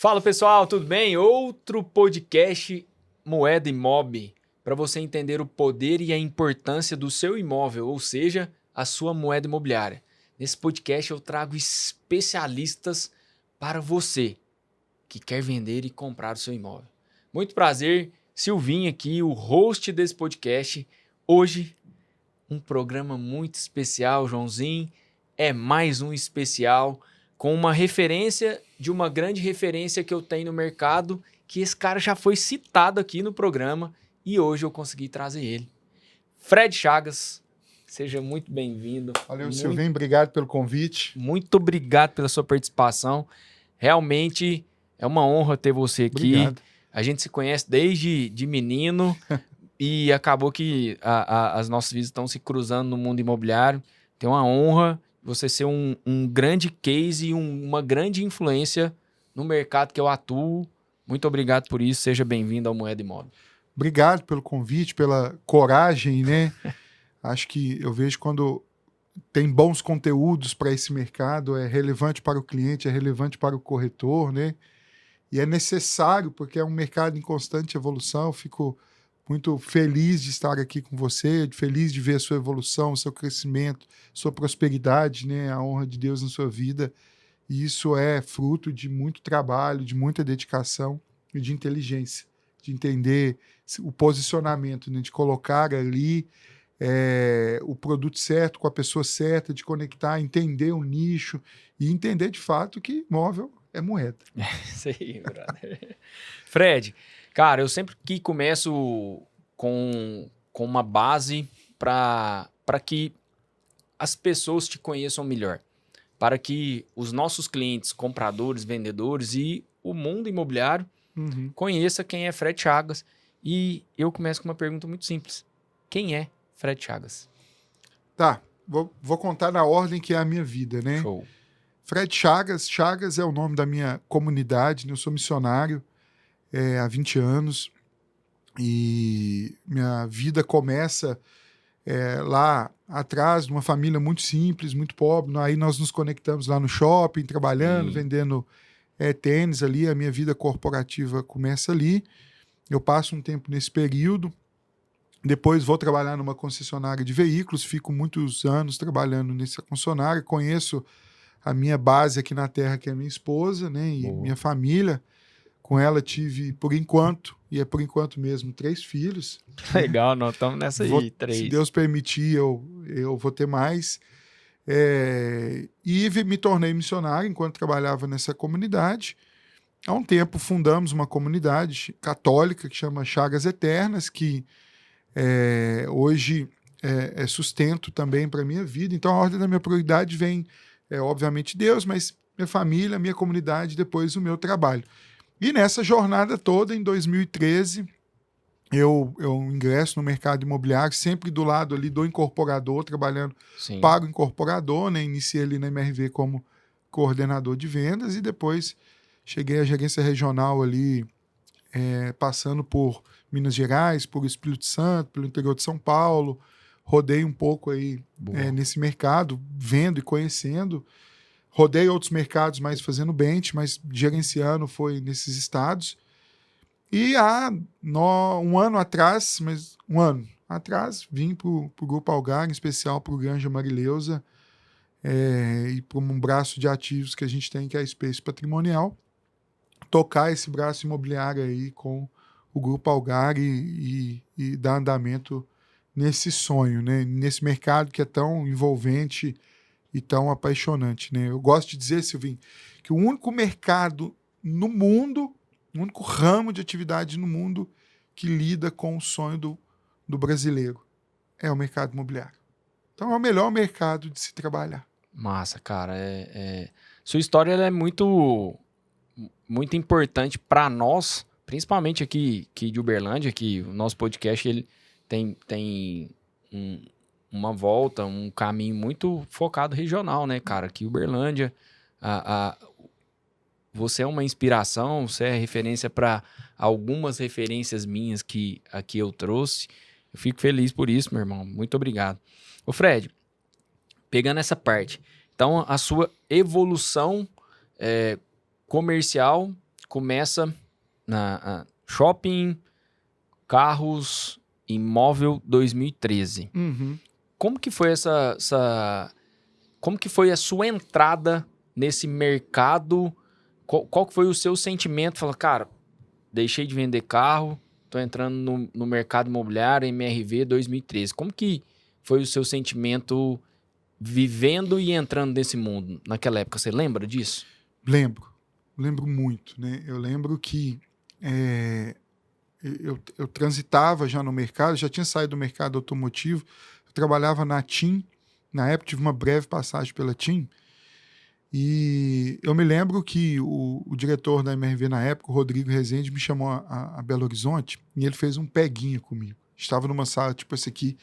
Fala pessoal, tudo bem? Outro podcast Moeda Imob para você entender o poder e a importância do seu imóvel, ou seja, a sua moeda imobiliária. Nesse podcast eu trago especialistas para você que quer vender e comprar o seu imóvel. Muito prazer, Silvinho aqui, o host desse podcast. Hoje, um programa muito especial, Joãozinho. É mais um especial com uma referência de uma grande referência que eu tenho no mercado, que esse cara já foi citado aqui no programa e hoje eu consegui trazer ele. Fred Chagas, seja muito bem-vindo. Valeu, Silvinho, obrigado pelo convite. Muito obrigado pela sua participação. Realmente é uma honra ter você aqui. Obrigado. A gente se conhece desde de menino e acabou que as nossas vidas estão se cruzando no mundo imobiliário. Tem uma honra você ser um grande case e uma grande influência no mercado que eu atuo. Muito obrigado por isso. Seja bem-vindo ao Moeda Imob. Obrigado pelo convite, pela coragem, né? Acho que eu vejo quando tem bons conteúdos para esse mercado, é relevante para o cliente, é relevante para o corretor, né? E é necessário, porque é um mercado em constante evolução. Eu fico muito feliz de estar aqui com você, feliz de ver a sua evolução, o seu crescimento, sua prosperidade, né? A honra de Deus na sua vida. E isso é fruto de muito trabalho, de muita dedicação e de inteligência, de entender o posicionamento, né? De colocar ali o produto certo com a pessoa certa, de conectar, entender o nicho e entender de fato que imóvel é moeda. Isso aí, brother. Fred, cara, eu sempre que começo com uma base para que as pessoas te conheçam melhor, para que os nossos clientes, compradores, vendedores e o mundo imobiliário conheça quem é Fred Chagas. E eu começo com uma pergunta muito simples. Quem é Fred Chagas? Tá, vou contar na ordem que é a minha vida, né? Show. Fred Chagas, Chagas é o nome da minha comunidade, né? Eu sou missionário há 20 anos e minha vida começa lá atrás, numa família muito simples, muito pobre. Aí nós nos conectamos lá no shopping, trabalhando, vendendo tênis ali. A minha vida corporativa começa ali. Eu passo um tempo nesse período. Depois vou trabalhar numa concessionária de veículos. Fico muitos anos trabalhando nessa concessionária. Conheço a minha base aqui na terra, que é a minha esposa, né? E minha família. Com ela tive, por enquanto, e é por enquanto mesmo, 3 filhos. Legal, nós estamos nessa aí, 3. Se Deus permitir, eu vou ter mais. E me tornei missionário enquanto trabalhava nessa comunidade. Há um tempo fundamos uma comunidade católica que chama Chagas Eternas, que hoje é sustento também para a minha vida. Então a ordem da minha prioridade vem, obviamente, Deus, mas minha família, minha comunidade, depois o meu trabalho. E nessa jornada toda, em 2013, eu ingresso no mercado imobiliário, sempre do lado ali do incorporador, trabalhando para o incorporador, né? Iniciei ali na MRV como coordenador de vendas e depois cheguei à gerência regional ali, passando por Minas Gerais, por Espírito Santo, pelo interior de São Paulo. Rodei um pouco aí nesse mercado, vendo e conhecendo. Rodei outros mercados, mais fazendo bench, mas gerenciando foi nesses estados. E há um ano atrás, vim para o Grupo Algar, em especial para o Granja Marileusa, e para um braço de ativos que a gente tem, que é a Space Patrimonial, tocar esse braço imobiliário aí com o Grupo Algar e dar andamento nesse sonho, né? Nesse mercado que é tão envolvente e tão apaixonante, né? Eu gosto de dizer, Silvinho, que o único mercado no mundo, o único ramo de atividade no mundo que lida com o sonho do brasileiro é o mercado imobiliário. Então é o melhor mercado de se trabalhar. Massa, cara. Sua história ela é muito, muito importante para nós, principalmente aqui de Uberlândia, que o nosso podcast ele tem uma volta, um caminho muito focado regional, né, cara? Aqui Uberlândia, você é uma inspiração, você é referência para algumas referências minhas que aqui eu trouxe. Eu fico feliz por isso, meu irmão. Muito obrigado. Ô Fred, pegando essa parte, então a sua evolução comercial começa na Shopping, Carros, Imóvel 2013. Como que foi como que foi a sua entrada nesse mercado? Qual que foi o seu sentimento? Fala, cara, deixei de vender carro, tô entrando no mercado imobiliário, MRV 2013. Como que foi o seu sentimento vivendo e entrando nesse mundo naquela época? Você lembra disso? Lembro muito, né? Eu lembro que eu transitava já no mercado, já tinha saído do mercado automotivo, eu trabalhava na TIM, na época tive uma breve passagem pela TIM, e eu me lembro que o diretor da MRV na época, o Rodrigo Rezende, me chamou a Belo Horizonte e ele fez um peguinha comigo. Estava numa sala tipo essa aqui,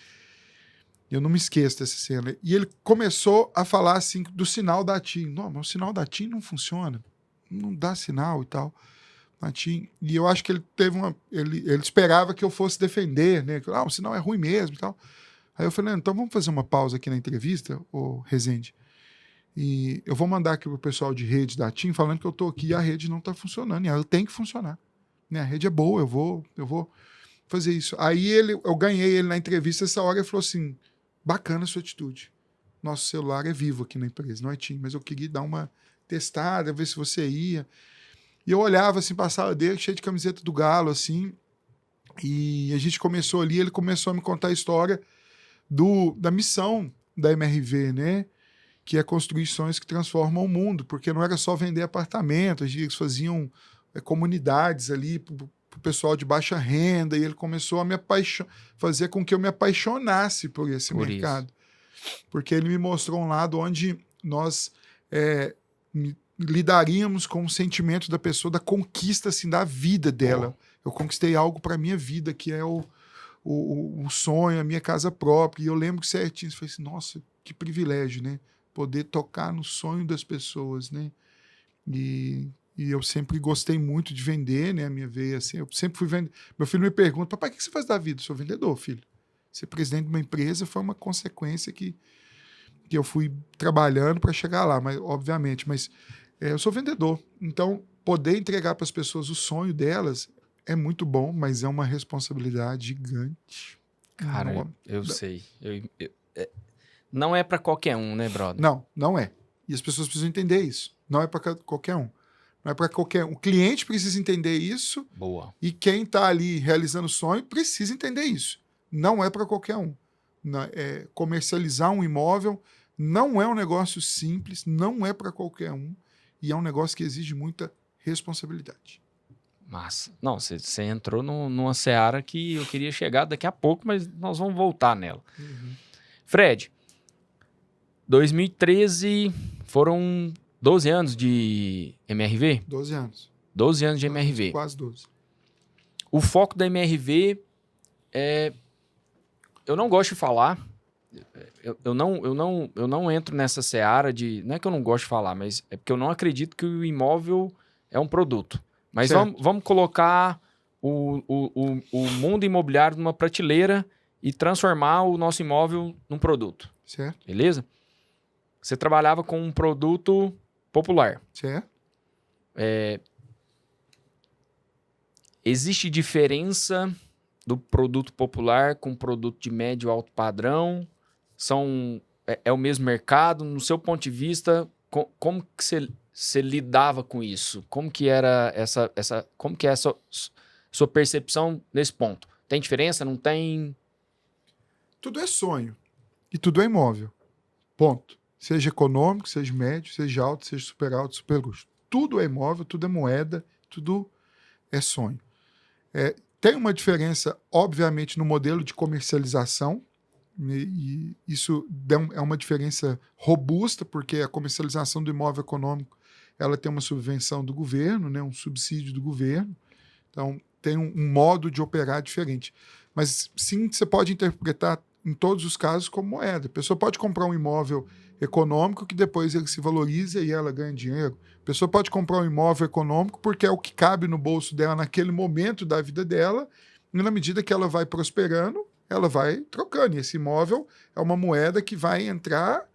eu não me esqueço dessa cena. E ele começou a falar assim do sinal da TIM. Não, mas o sinal da TIM não funciona, não dá sinal e tal. Na TIM. E eu acho que ele teve ele esperava que eu fosse defender, né? Que, o sinal é ruim mesmo e tal. Aí eu falei, então vamos fazer uma pausa aqui na entrevista, ô Rezende. E eu vou mandar aqui pro pessoal de rede da TIM falando que eu tô aqui e a rede não tá funcionando. E ela tem que funcionar. Né? A rede é boa, eu vou fazer isso. Aí eu ganhei ele na entrevista essa hora e ele falou assim, bacana a sua atitude. Nosso celular é vivo aqui na empresa, não é TIM, mas eu queria dar uma testada, ver se você ia. E eu olhava assim pra sala dele, cheio de camiseta do Galo, assim, e a gente começou ali, ele começou a me contar a história da missão da MRV, né? Que é construir sonhos que transformam o mundo, porque não era só vender apartamento, eles faziam comunidades ali pro pessoal de baixa renda, e ele começou a fazer com que eu me apaixonasse por esse mercado. Porque ele me mostrou um lado onde nós lidaríamos com o sentimento da pessoa, da conquista assim, da vida dela. Eu conquistei algo para minha vida, que é o sonho, a minha casa própria. E eu lembro certinho, eu falei assim, nossa, que privilégio, né? Poder tocar no sonho das pessoas, né? E eu sempre gostei muito de vender, né? A minha veia, assim, eu sempre fui vender. Meu filho me pergunta, papai, o que você faz da vida? Eu sou vendedor, filho. Ser presidente de uma empresa foi uma consequência que eu fui trabalhando para chegar lá, mas obviamente, eu sou vendedor. Então, poder entregar para as pessoas o sonho delas é muito bom, mas é uma responsabilidade gigante. Cara, eu sei. Não é para qualquer um, né, brother? Não é. E as pessoas precisam entender isso. Não é para qualquer um. Não é para qualquer um. O cliente precisa entender isso. Boa. E quem está ali realizando o sonho precisa entender isso. Não é para qualquer um. Comercializar um imóvel não é um negócio simples, não é para qualquer um. E é um negócio que exige muita responsabilidade. Massa. Não, você entrou numa seara que eu queria chegar daqui a pouco, mas nós vamos voltar nela. Fred, 2013 foram 12 anos de MRV? 12 anos. 12 anos de MRV. Quase 12. O foco da MRV é... Eu não gosto de falar... Eu não entro nessa seara de... Não é que eu não gosto de falar, mas é porque eu não acredito que o imóvel é um produto. Mas vamos colocar o mundo imobiliário numa prateleira e transformar o nosso imóvel num produto. Certo. Beleza? Você trabalhava com um produto popular. Certo. Existe diferença do produto popular com produto de médio e alto padrão? É o mesmo mercado? No seu ponto de vista, como que você lidava com isso? Como que era como que é a sua percepção nesse ponto? Tem diferença? Não tem? Tudo é sonho. E tudo é imóvel. Ponto. Seja econômico, seja médio, seja alto, seja super alto, super luxo. Tudo é imóvel, tudo é moeda, tudo é sonho. Tem uma diferença, obviamente, no modelo de comercialização, e isso é uma diferença robusta, porque a comercialização do imóvel econômico ela tem uma subvenção do governo, né, um subsídio do governo, então tem um modo de operar diferente. Mas sim, você pode interpretar em todos os casos como moeda. A pessoa pode comprar um imóvel econômico que depois ele se valoriza e ela ganha dinheiro. A pessoa pode comprar um imóvel econômico porque é o que cabe no bolso dela naquele momento da vida dela, e na medida que ela vai prosperando, ela vai trocando. E esse imóvel é uma moeda que vai entrar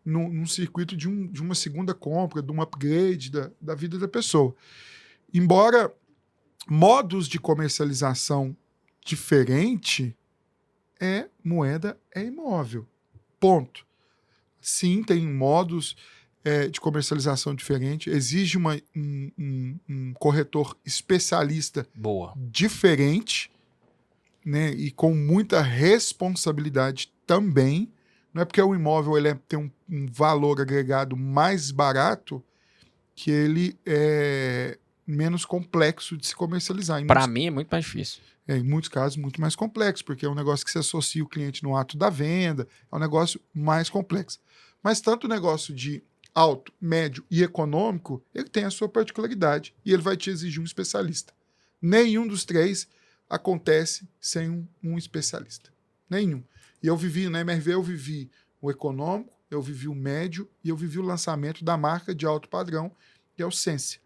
num circuito de uma segunda compra, de um upgrade da vida da pessoa. embora modos de comercialização diferente, moeda é imóvel. Ponto. Sim, tem modos de comercialização diferente. Exige um corretor especialista diferente, né, e com muita responsabilidade também. Não é porque o imóvel tem um valor agregado mais barato que ele é menos complexo de se comercializar. Para mim é muito mais difícil. Em muitos casos, muito mais complexo, porque é um negócio que se associa o cliente no ato da venda, é um negócio mais complexo. Mas tanto o negócio de alto, médio e econômico, ele tem a sua particularidade e ele vai te exigir um especialista. Nenhum dos três acontece sem um especialista. Nenhum. E eu vivi, na MRV, eu vivi o econômico, eu vivi o médio e eu vivi o lançamento da marca de alto padrão, que é o Sense.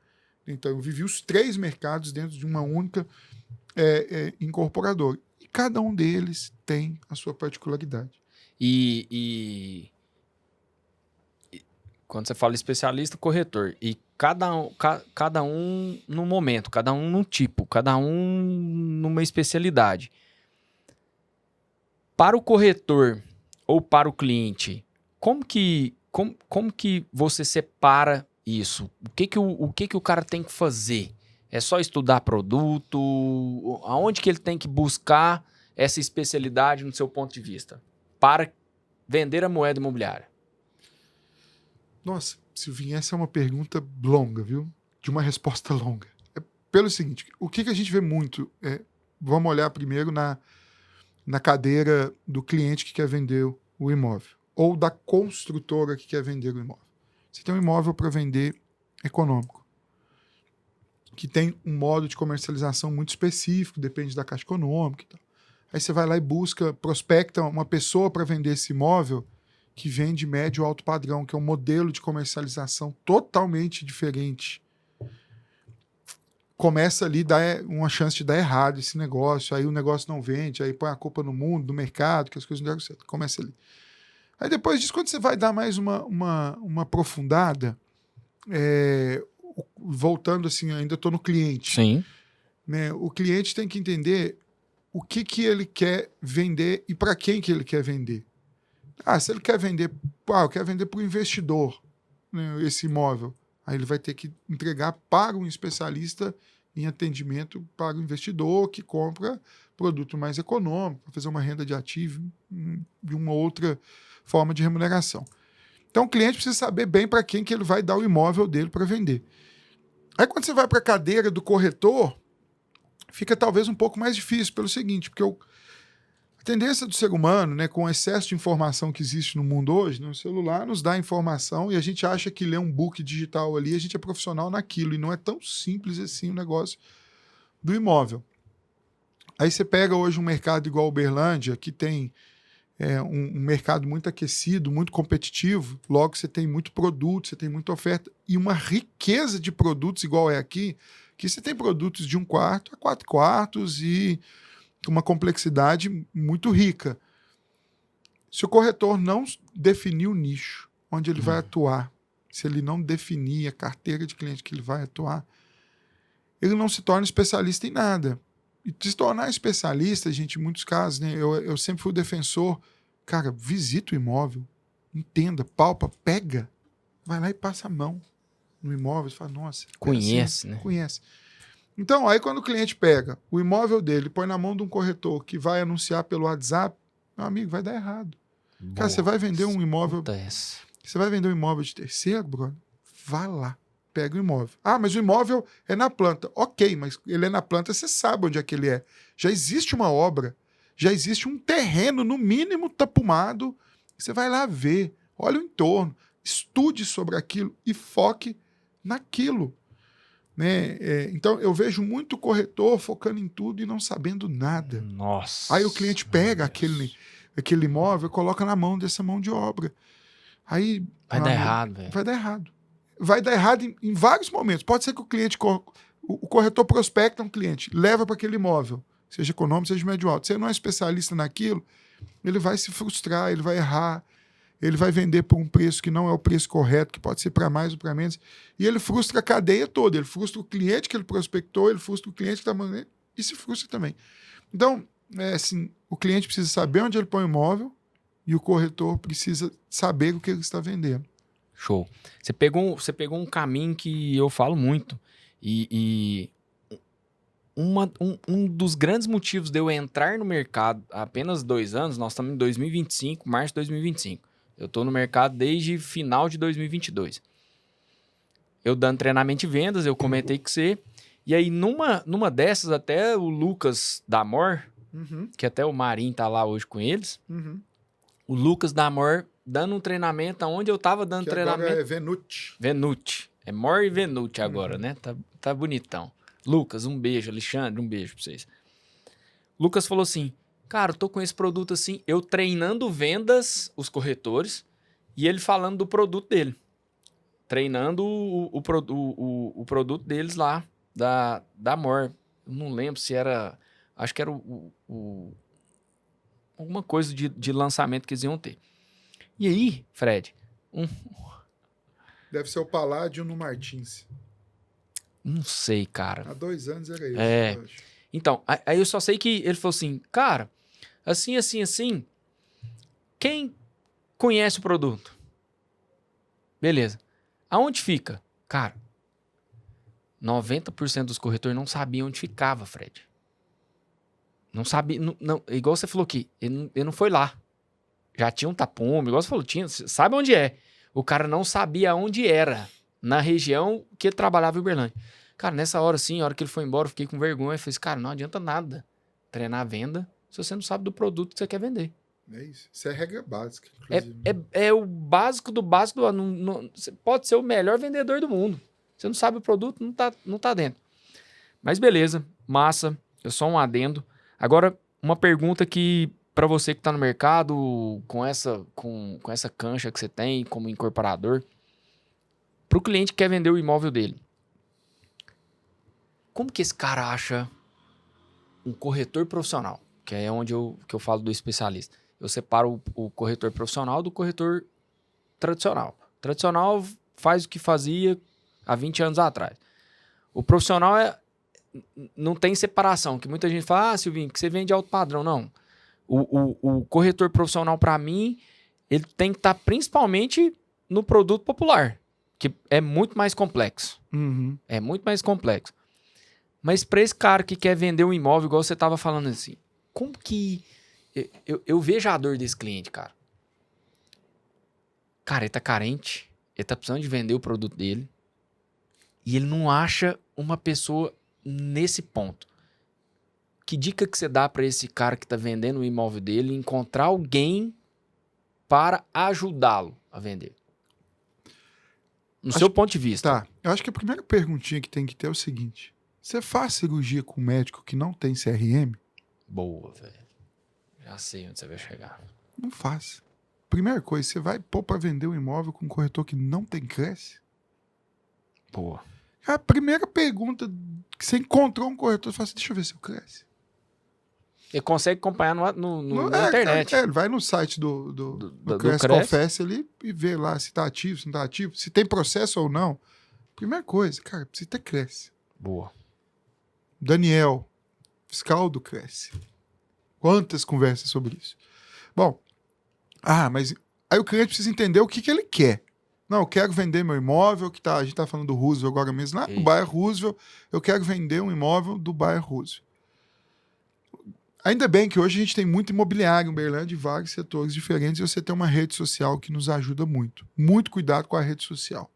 Então, eu vivi os 3 mercados dentro de uma única incorporadora. E cada um deles tem a sua particularidade. E quando você fala especialista, corretor, e cada um no momento, cada um num tipo, cada um numa especialidade. Para o corretor ou para o cliente, como que você separa isso? O que o cara tem que fazer? É só estudar produto? Aonde que ele tem que buscar essa especialidade no seu ponto de vista para vender a moeda imobiliária? Nossa, Silvinho, essa é uma pergunta longa, viu? De uma resposta longa. Pelo seguinte, o que a gente vê muito? Vamos olhar primeiro na cadeira do cliente que quer vender o imóvel ou da construtora que quer vender o imóvel. Você tem um imóvel para vender econômico, que tem um modo de comercialização muito específico, depende da Caixa Econômica e tal. Aí você vai lá e prospecta uma pessoa para vender esse imóvel que vende médio ou alto padrão, que é um modelo de comercialização totalmente diferente. Começa ali, dá uma chance de dar errado esse negócio, aí o negócio não vende, aí põe a culpa no mundo, no mercado, que as coisas não deram certo. Começa ali. Aí depois disso, quando você vai dar mais uma aprofundada, voltando assim, ainda estou no cliente. Sim. Né, o cliente tem que entender o que ele quer vender e para quem que ele quer vender. Se ele quer vender, eu quero vender para o investidor, né, esse imóvel. Aí ele vai ter que entregar para um especialista em atendimento para o investidor que compra produto mais econômico, para fazer uma renda de ativo de uma outra forma de remuneração. Então o cliente precisa saber bem para quem que ele vai dar o imóvel dele para vender. Aí quando você vai para a cadeira do corretor, fica talvez um pouco mais difícil pelo seguinte, porque a tendência do ser humano, né, com o excesso de informação que existe no mundo hoje, né, o celular nos dá informação e a gente acha que ler um book digital ali, a gente é profissional naquilo, e não é tão simples assim o negócio do imóvel. Aí você pega hoje um mercado igual a Uberlândia, que tem um mercado muito aquecido, muito competitivo, logo você tem muito produto, você tem muita oferta, e uma riqueza de produtos igual é aqui, que você tem produtos de 1 quarto a 4 quartos e uma complexidade muito rica. Se o corretor não definir o nicho onde ele vai atuar, se ele não definir a carteira de cliente que ele vai atuar, ele não se torna especialista em nada. E se tornar especialista, gente, em muitos casos, né, eu sempre fui o defensor, cara, visita o imóvel, entenda, palpa, pega, vai lá e passa a mão no imóvel, e fala, nossa, conhece, né? Conhece. Então, aí quando o cliente pega o imóvel dele, põe na mão de um corretor que vai anunciar pelo WhatsApp, meu amigo, vai dar errado. Boa. Cara, você vai vender um imóvel... Você vai vender um imóvel de terceiro, brother? Vá lá, pega o imóvel. Mas o imóvel é na planta. Ok, mas ele é na planta, você sabe onde é que ele é. Já existe uma obra, já existe um terreno, no mínimo tapumado. Você vai lá ver, olha o entorno, estude sobre aquilo e foque naquilo. Né? Então, eu vejo muito corretor focando em tudo e não sabendo nada. Nossa. Aí o cliente pega aquele imóvel e coloca na mão dessa mão de obra. Aí vai dar errado, velho. Vai dar errado. Vai dar errado em vários momentos. Pode ser que o corretor prospecta um cliente, leva para aquele imóvel, seja econômico, seja médio alto. Se ele não é especialista naquilo, ele vai se frustrar, ele vai errar. ele vai vender por um preço que não é o preço correto, que pode ser para mais ou para menos, e ele frustra a cadeia toda, ele frustra o cliente que ele prospectou, ele frustra o cliente que está mandando, e se frustra também. Então, assim, o cliente precisa saber onde ele põe o imóvel e o corretor precisa saber o que ele está vendendo. Show. Você pegou um caminho que eu falo muito. E um dos grandes motivos de eu entrar no mercado há apenas 2 anos, nós estamos em 2025, março de 2025. Eu estou no mercado desde final de 2022. Eu dando treinamento de vendas, eu comentei com você. E aí, numa dessas, até o Lucas Damor, que até o Marinho tá lá hoje com eles, o Lucas Damor dando um treinamento onde eu tava dando que treinamento. Agora é Venuti. Venuti. É Mor e Venuti agora, né? Tá bonitão. Lucas, um beijo. Alexandre, um beijo pra vocês. Lucas falou assim, cara, eu tô com esse produto assim, eu treinando vendas, os corretores, e ele falando do produto dele. Treinando o produto deles lá, da Mor. Eu não lembro se era... Acho que era alguma coisa de lançamento que eles iam ter. E aí, Fred... Deve ser o Paládio no Martins. Não sei, cara. Há 2 anos era isso. É. Eu acho. Então, aí eu só sei que ele falou assim, cara, assim, quem conhece o produto? Beleza. Aonde fica? Cara, 90% dos corretores não sabiam onde ficava, Fred. Não sabia, não, igual você falou aqui, ele não foi lá. Já tinha um tapume, igual você falou, sabe onde é. O cara não sabia onde era, na região que ele trabalhava em Uberlândia. Cara, nessa hora, assim, a hora que ele foi embora, eu fiquei com vergonha. Eu falei, cara, não adianta nada treinar a venda se você não sabe do produto que você quer vender. É isso. Isso é regra básica, inclusive. É o básico do básico. Você pode ser o melhor vendedor do mundo. Você não sabe o produto, não tá dentro. Mas beleza, massa. Eu só um adendo. Agora, uma pergunta que, para você que tá no mercado, com essa cancha que você tem como incorporador, pro cliente que quer vender o imóvel dele, como que esse cara acha um corretor profissional? Que é onde eu falo do especialista. Eu separo o corretor profissional do corretor tradicional. O tradicional faz o que fazia há 20 anos atrás. O profissional não tem separação, que muita gente fala, Silvinho, que você vende alto padrão. Não. O corretor profissional, para mim, ele tem que estar principalmente no produto popular, que é muito mais complexo. É muito mais complexo. Mas para esse cara que quer vender um imóvel, igual você estava falando assim, como que... Eu vejo a dor desse cliente, cara. Cara, ele tá carente, ele tá precisando de vender o produto dele, e ele não acha uma pessoa nesse ponto. Que dica que você dá para esse cara que tá vendendo o imóvel dele encontrar alguém para ajudá-lo a vender? No seu ponto de vista. Tá. Eu acho que a primeira perguntinha que tem que ter é o seguinte. Você faz cirurgia com um médico que não tem CRM? Boa, velho. Já sei onde você vai chegar. Não faz. Primeira coisa, você vai pôr para vender um imóvel com um corretor que não tem Cresce? Boa. A primeira pergunta que você encontrou um corretor, você fala assim, deixa eu ver se eu Cresce. Ele consegue acompanhar na internet. Ele vai no site do Cresce Cresce. Confesse ali e vê lá se tá ativo, se não tá ativo, se tem processo ou não. Primeira coisa, cara, precisa ter Cresce. Boa. Daniel, fiscal do Cresce. Quantas conversas sobre isso? Bom, mas aí o cliente precisa entender o que ele quer. Não, eu quero vender meu imóvel, a gente tá falando do Roosevelt agora mesmo, lá no bairro Roosevelt, eu quero vender um imóvel do bairro Roosevelt. Ainda bem que hoje a gente tem muito imobiliário em Uberlândia, de vários setores diferentes, e você tem uma rede social que nos ajuda muito. Muito cuidado com a rede social.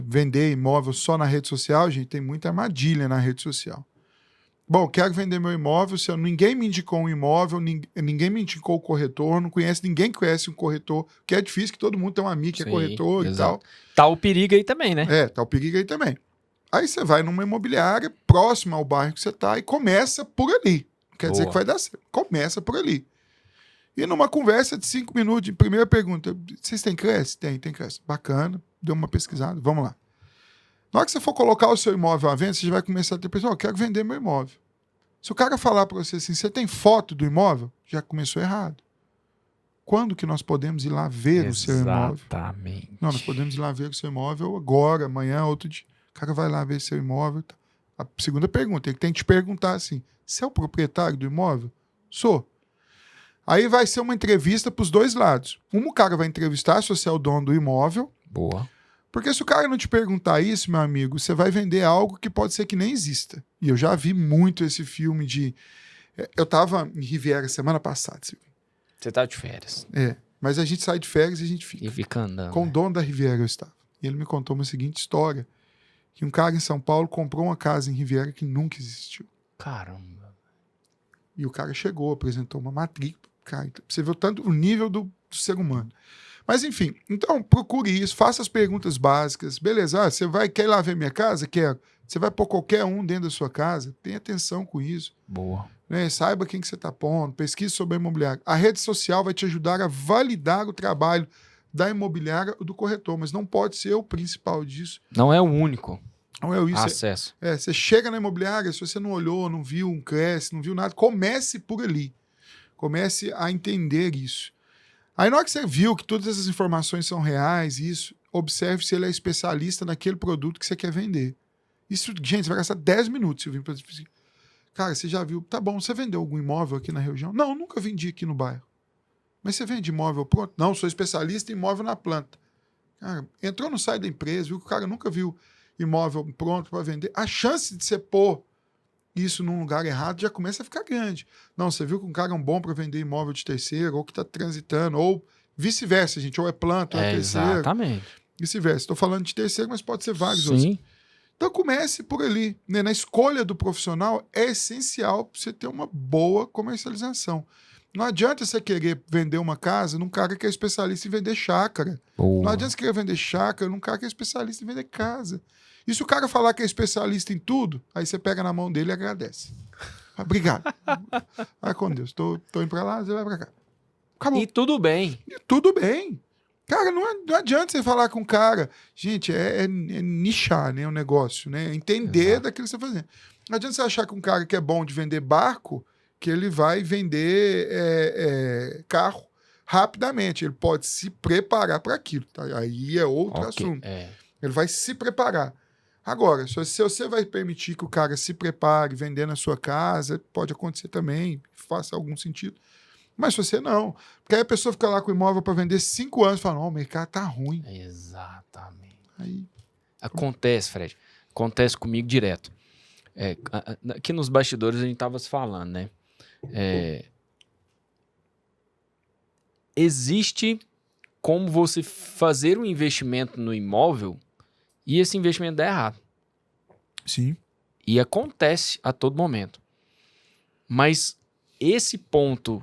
Vender imóvel só na rede social, gente, tem muita armadilha na rede social. Bom, quero vender meu imóvel, ninguém me indicou um imóvel, ninguém me indicou o corretor, não conhece, ninguém conhece um corretor, que é difícil, que todo mundo tem um amigo que é corretor e tal. Tá o perigo aí também, né? Tá o perigo aí também. Aí você vai numa imobiliária próxima ao bairro que você tá e começa por ali. Não quer dizer que vai dar certo. Começa por ali. E numa conversa de 5 minutos, primeira pergunta, vocês têm Cresce? Tem Cresce. Bacana, deu uma pesquisada, vamos lá. Na hora que você for colocar o seu imóvel à venda, você já vai começar a ter pessoal, eu quero vender meu imóvel. Se o cara falar para você assim, você tem foto do imóvel? Já começou errado. Quando que nós podemos ir lá ver o seu imóvel? Exatamente. Não, nós podemos ir lá ver o seu imóvel agora, amanhã, outro dia. O cara vai lá ver seu imóvel. A segunda pergunta, ele tem que te perguntar assim, você é o proprietário do imóvel? Sou. Aí vai ser uma entrevista para os dois lados. O cara vai entrevistar se você é o dono do imóvel. Boa. Porque se o cara não te perguntar isso, meu amigo, você vai vender algo que pode ser que nem exista. E eu já vi muito esse filme de... Eu tava em Riviera semana passada, Silvio. Você tá de férias. Mas a gente sai de férias e a gente fica. E fica andando. Com o dono da Riviera eu estava. E ele me contou uma seguinte história. Que um cara em São Paulo comprou uma casa em Riviera que nunca existiu. Caramba. E o cara chegou, apresentou uma matrícula. Cara, você vê o nível do ser humano. Mas enfim, então procure isso, faça as perguntas básicas. Beleza, você quer ir lá ver minha casa? Quero. Você vai pôr qualquer um dentro da sua casa? Tenha atenção com isso. Boa. Né? Saiba quem que você está pondo, pesquise sobre a imobiliária. A rede social vai te ajudar a validar o trabalho da imobiliária ou do corretor, mas não pode ser o principal disso. Não é o único Não é isso. acesso. Você chega na imobiliária, se você não olhou, não viu um Cresce, não viu nada, comece por ali. Comece a entender isso. Aí na hora que você viu que todas essas informações são reais, isso, observe se ele é especialista naquele produto que você quer vender. Isso, gente, você vai gastar 10 minutos se eu vim para... Cara, você já viu? Tá bom, você vendeu algum imóvel aqui na região? Não, nunca vendi aqui no bairro. Mas você vende imóvel pronto? Não, sou especialista em imóvel na planta. Cara, entrou no site da empresa, viu que o cara nunca viu imóvel pronto para vender. A chance de você pôr isso num lugar errado já começa a ficar grande. Não, você viu que um cara é um bom para vender imóvel de terceiro, ou que está transitando, ou vice-versa, gente. Ou é planta, ou é terceiro. Exatamente. Vice-versa. Estou falando de terceiro, mas pode ser vários outros. Sim. Então comece por ali. Né? Na escolha do profissional é essencial para você ter uma boa comercialização. Não adianta você querer vender uma casa num cara que é especialista em vender chácara. Boa. Não adianta você querer vender chácara num cara que é especialista em vender casa. E se o cara falar que é especialista em tudo, aí você pega na mão dele e agradece. Obrigado. Vai com Deus. Tô indo pra lá, você vai pra cá. Acabou. E tudo bem. E tudo bem. Cara, não adianta você falar com o cara. Gente, é nichar, né, o negócio, né? Entender daquilo que você está fazendo. Não adianta você achar que um cara que é bom de vender barco, que ele vai vender carro rapidamente. Ele pode se preparar para aquilo. Tá? Aí é outro assunto. Ele vai se preparar. Agora, se você vai permitir que o cara se prepare vender na sua casa, pode acontecer também, faça algum sentido. Mas se você não. Porque aí a pessoa fica lá com o imóvel para vender 5 anos e fala, não, o mercado tá ruim. Exatamente. Aí... Acontece, Fred. Acontece comigo direto. Aqui nos bastidores a gente tava se falando, né? Existe como você fazer um investimento no imóvel e esse investimento dar errado. Sim. E acontece a todo momento. Mas esse ponto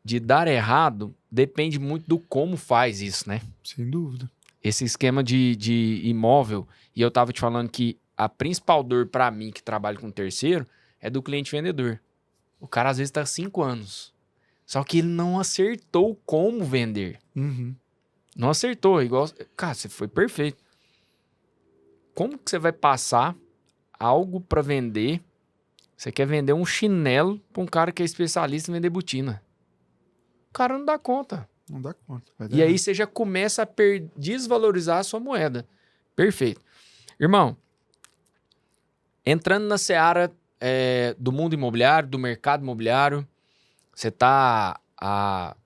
de dar errado depende muito do como faz isso, né? Sem dúvida. Esse esquema de imóvel, e eu tava te falando que a principal dor para mim que trabalho com terceiro é do cliente vendedor. O cara às vezes tá 5 anos. Só que ele não acertou como vender. Uhum. Não acertou, igual... Cara, você foi perfeito. Como que você vai passar algo para vender? Você quer vender um chinelo para um cara que é especialista em vender botina. O cara não dá conta. Não dá conta. E aí você já começa a desvalorizar a sua moeda. Perfeito. Irmão, entrando na seara do mundo imobiliário, do mercado imobiliário, você está há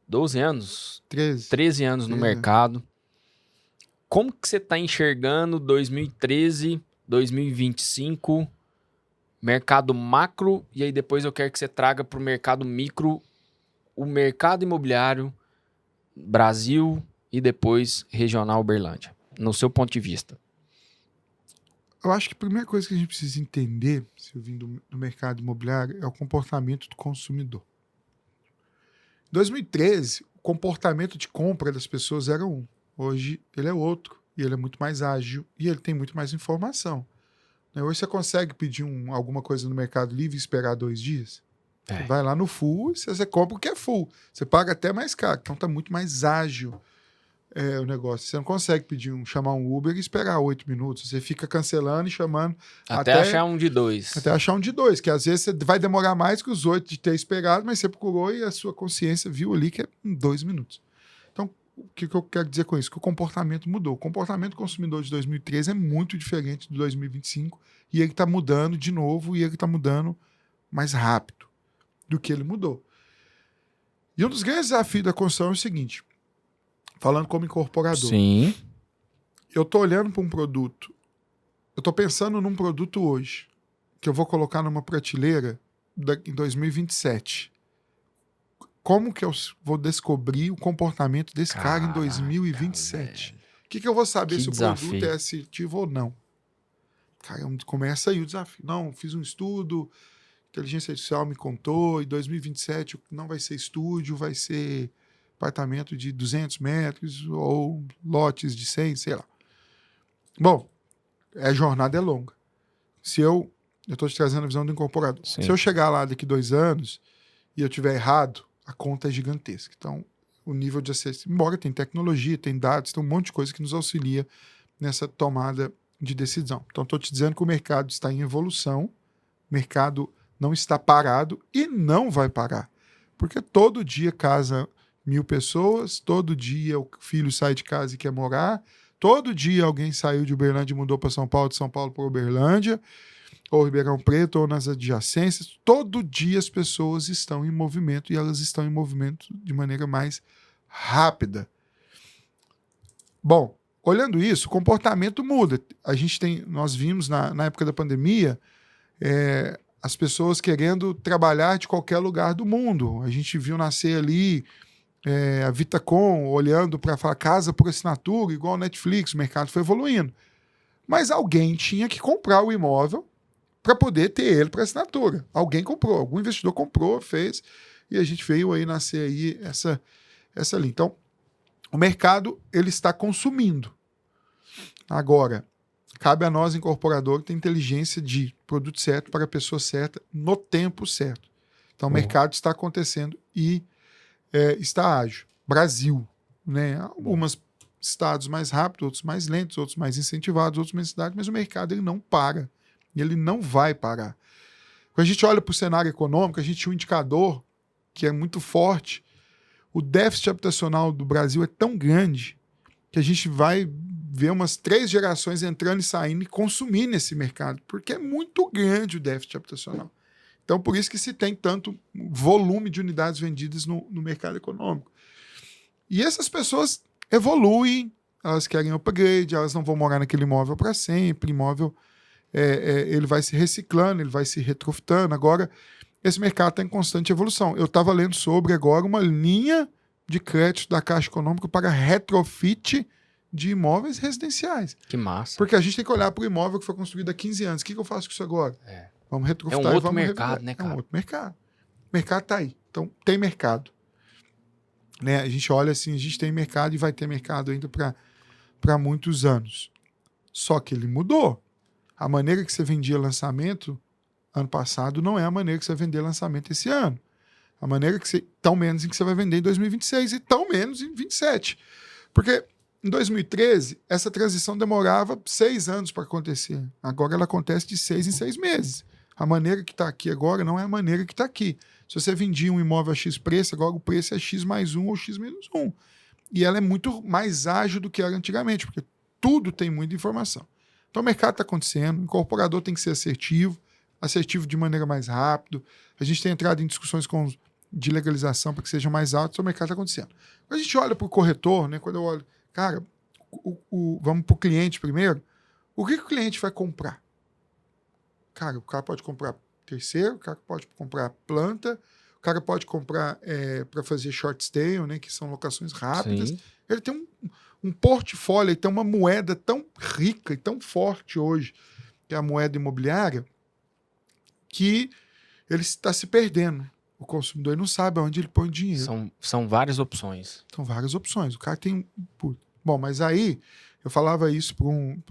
12 anos? 13 anos no mercado. Como que você está enxergando 2013, 2025, mercado macro, e aí depois eu quero que você traga para o mercado micro, o mercado imobiliário, Brasil e depois regional Uberlândia, no seu ponto de vista? Eu acho que a primeira coisa que a gente precisa entender, se eu vim do mercado imobiliário, é o comportamento do consumidor. Em 2013, o comportamento de compra das pessoas era um. Hoje ele é outro, e ele é muito mais ágil, e ele tem muito mais informação. Hoje você consegue pedir alguma coisa no Mercado Livre e esperar 2 dias? Você vai lá no full e você compra o que é full. Você paga até mais caro, então está muito mais ágil o negócio. Você não consegue chamar um Uber e esperar 8 minutos. Você fica cancelando e chamando Até achar um de 2. Até achar um de 2, que às vezes você vai demorar mais que os 8 de ter esperado, mas você procurou e a sua consciência viu ali que é em 2 minutos. Então, o que eu quero dizer com isso? Que o comportamento mudou. O comportamento do consumidor de 2013 é muito diferente do 2025 e ele está mudando de novo e ele está mudando mais rápido do que ele mudou. E um dos grandes desafios da construção é o seguinte, falando como incorporador. Sim. Eu estou olhando para um produto, eu estou pensando num produto hoje, que eu vou colocar numa prateleira em 2027. Como que eu vou descobrir o comportamento desse cara em 2027? O que eu vou saber se o produto é assertivo ou não? Cara, começa aí o desafio. Não, fiz um estudo, inteligência artificial me contou, em 2027 não vai ser estúdio, vai ser apartamento de 200 metros ou lotes de 100, sei lá. Bom, a jornada é longa. Se eu estou te trazendo a visão do incorporador. Sim. Se eu chegar lá daqui 2 anos e eu tiver errado, a conta é gigantesca. Então, o nível de acesso, embora tem tecnologia, tem dados, tem um monte de coisa que nos auxilia nessa tomada de decisão. Então, estou te dizendo que o mercado está em evolução, o mercado não está parado e não vai parar. Porque todo dia casa 1.000 pessoas, todo dia o filho sai de casa e quer morar, todo dia alguém saiu de Uberlândia e mudou para São Paulo, de São Paulo para Uberlândia, ou Ribeirão Preto, ou nas adjacências. Todo dia as pessoas estão em movimento e elas estão em movimento de maneira mais rápida. Bom, olhando isso, o comportamento muda. Nós vimos na época da pandemia as pessoas querendo trabalhar de qualquer lugar do mundo. A gente viu nascer ali a Vitacom olhando para falar casa por assinatura, igual a Netflix, o mercado foi evoluindo. Mas alguém tinha que comprar o imóvel para poder ter ele para assinatura. Alguém comprou, algum investidor comprou, fez, e a gente veio aí nascer aí essa linha. Então, o mercado ele está consumindo. Agora, cabe a nós, incorporador, ter inteligência de produto certo para a pessoa certa, no tempo certo. Então, o mercado está acontecendo e está ágil. Brasil, né? Alguns estados mais rápidos, outros mais lentos, outros mais incentivados, outros menos cidades, mas o mercado ele não para. Ele não vai parar. Quando a gente olha para o cenário econômico, a gente tinha um indicador que é muito forte. O déficit habitacional do Brasil é tão grande que a gente vai ver umas 3 gerações entrando e saindo e consumindo nesse mercado, porque é muito grande o déficit habitacional. Então, por isso que se tem tanto volume de unidades vendidas no mercado econômico. E essas pessoas evoluem, elas querem upgrade, elas não vão morar naquele imóvel para sempre, imóvel ele vai se reciclando, ele vai se retrofitando. Agora, esse mercado está em constante evolução. Eu estava lendo sobre agora uma linha de crédito da Caixa Econômica para retrofit de imóveis residenciais. Que massa. Porque a gente tem que olhar para o imóvel que foi construído há 15 anos. O que eu faço com isso agora? Vamos retrofitar um outro vamos mercado, reviver. né, cara? É um outro mercado. O mercado está aí. Então, tem mercado. Né? A gente olha assim, a gente tem mercado e vai ter mercado ainda para muitos anos. Só que ele mudou. A maneira que você vendia lançamento ano passado não é a maneira que você vai vender lançamento esse ano. A maneira que você... Tão menos em que você vai vender em 2026 e tão menos em 2027. Porque em 2013, essa transição demorava 6 anos para acontecer. Agora ela acontece de 6 em 6 meses. A maneira que está aqui agora não é a maneira que está aqui. Se você vendia um imóvel a X preço, agora o preço é X mais 1 ou X menos 1. E ela é muito mais ágil do que era antigamente, porque tudo tem muita informação. Então o mercado está acontecendo, o incorporador tem que ser assertivo de maneira mais rápida. A gente tem entrado em discussões de legalização para que seja mais alto, então o mercado está acontecendo. Quando a gente olha para o corretor, né, quando eu olho, cara, vamos para o cliente primeiro, o que o cliente vai comprar? Cara, o cara pode comprar terceiro, o cara pode comprar planta, o cara pode comprar para fazer short stay, né, que são locações rápidas. Sim. Ele tem um portfólio, ele tem uma moeda tão rica e tão forte hoje, que é a moeda imobiliária, que ele está se perdendo. O consumidor não sabe aonde ele põe o dinheiro. São várias opções. São várias opções. O cara tem... Bom, mas aí eu falava isso para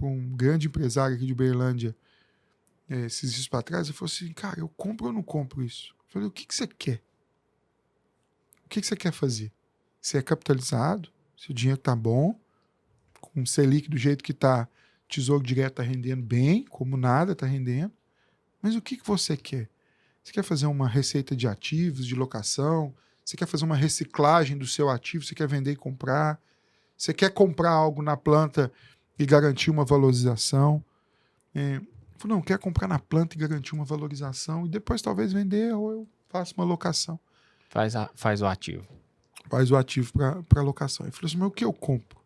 um grande empresário aqui de Uberlândia esses dias para trás. Ele falou assim, cara, eu compro ou não compro isso? Eu falei, o que você quer? O que você quer fazer? Você é capitalizado? se o dinheiro tá bom, com o Selic do jeito que tá, Tesouro Direto tá rendendo bem, como nada tá rendendo. Mas o que você quer? Você quer fazer uma receita de ativos, de locação? Você quer fazer uma reciclagem do seu ativo? Você quer vender e comprar? Você quer comprar algo na planta e garantir uma valorização? Não, quero comprar na planta e garantir uma valorização e depois talvez vender ou eu faço uma locação. Faz o ativo. Faz o ativo para locação. Ele falou assim, mas o que eu compro?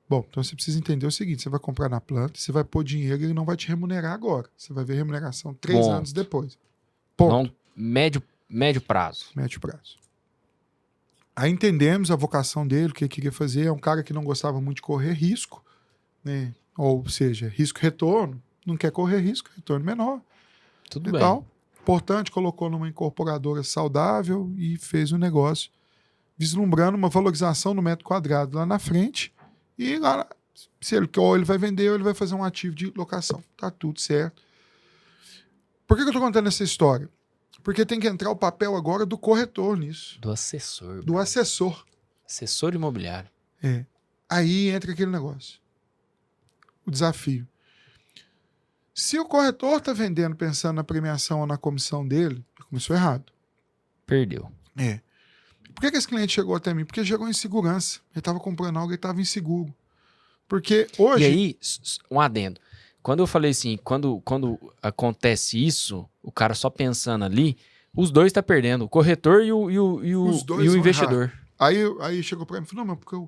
Bom, então você precisa entender o seguinte, você vai comprar na planta, você vai pôr dinheiro e ele não vai te remunerar agora. Você vai ver remuneração 3 anos depois. Ponto. Médio prazo. Médio prazo. Aí entendemos a vocação dele, o que ele queria fazer. É um cara que não gostava muito de correr risco, né? Ou seja, risco-retorno. Não quer correr risco, retorno menor. Tudo e bem. Tal. Importante, colocou numa incorporadora saudável e fez um negócio vislumbrando uma valorização no metro quadrado lá na frente. E lá, se ele quer, ou ele vai vender ou ele vai fazer um ativo de locação. Tá tudo certo. Por que eu tô contando essa história? Porque tem que entrar o papel agora do corretor nisso. Do assessor. Do assessor. Assessor imobiliário. Aí entra aquele negócio. O desafio. Se o corretor está vendendo pensando na premiação ou na comissão dele, começou errado. Perdeu. Por que esse cliente chegou até mim? Porque ele chegou em insegurança. Ele estava comprando algo e estava inseguro. Porque hoje... E aí, um adendo. Quando eu falei assim, quando acontece isso, o cara só pensando ali, os dois estão perdendo. O corretor e o investidor. Aí chegou para mim e falou, não, mas porque o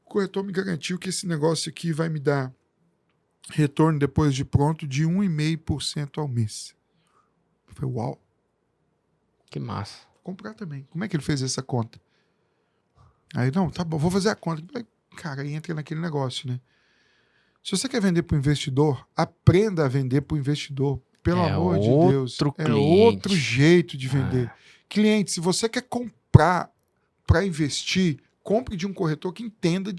corretor me garantiu que esse negócio aqui vai me dar retorno depois de pronto de 1,5% ao mês. Eu falei, uau. Que massa. Vou comprar também. Como é que ele fez essa conta? Aí, não, tá bom, vou fazer a conta. Cara, aí entra naquele negócio, né? Se você quer vender para o investidor, aprenda a vender para o investidor. Pelo amor de Deus. É outro jeito de vender. Cliente, se você quer comprar para investir, compre de um corretor que entenda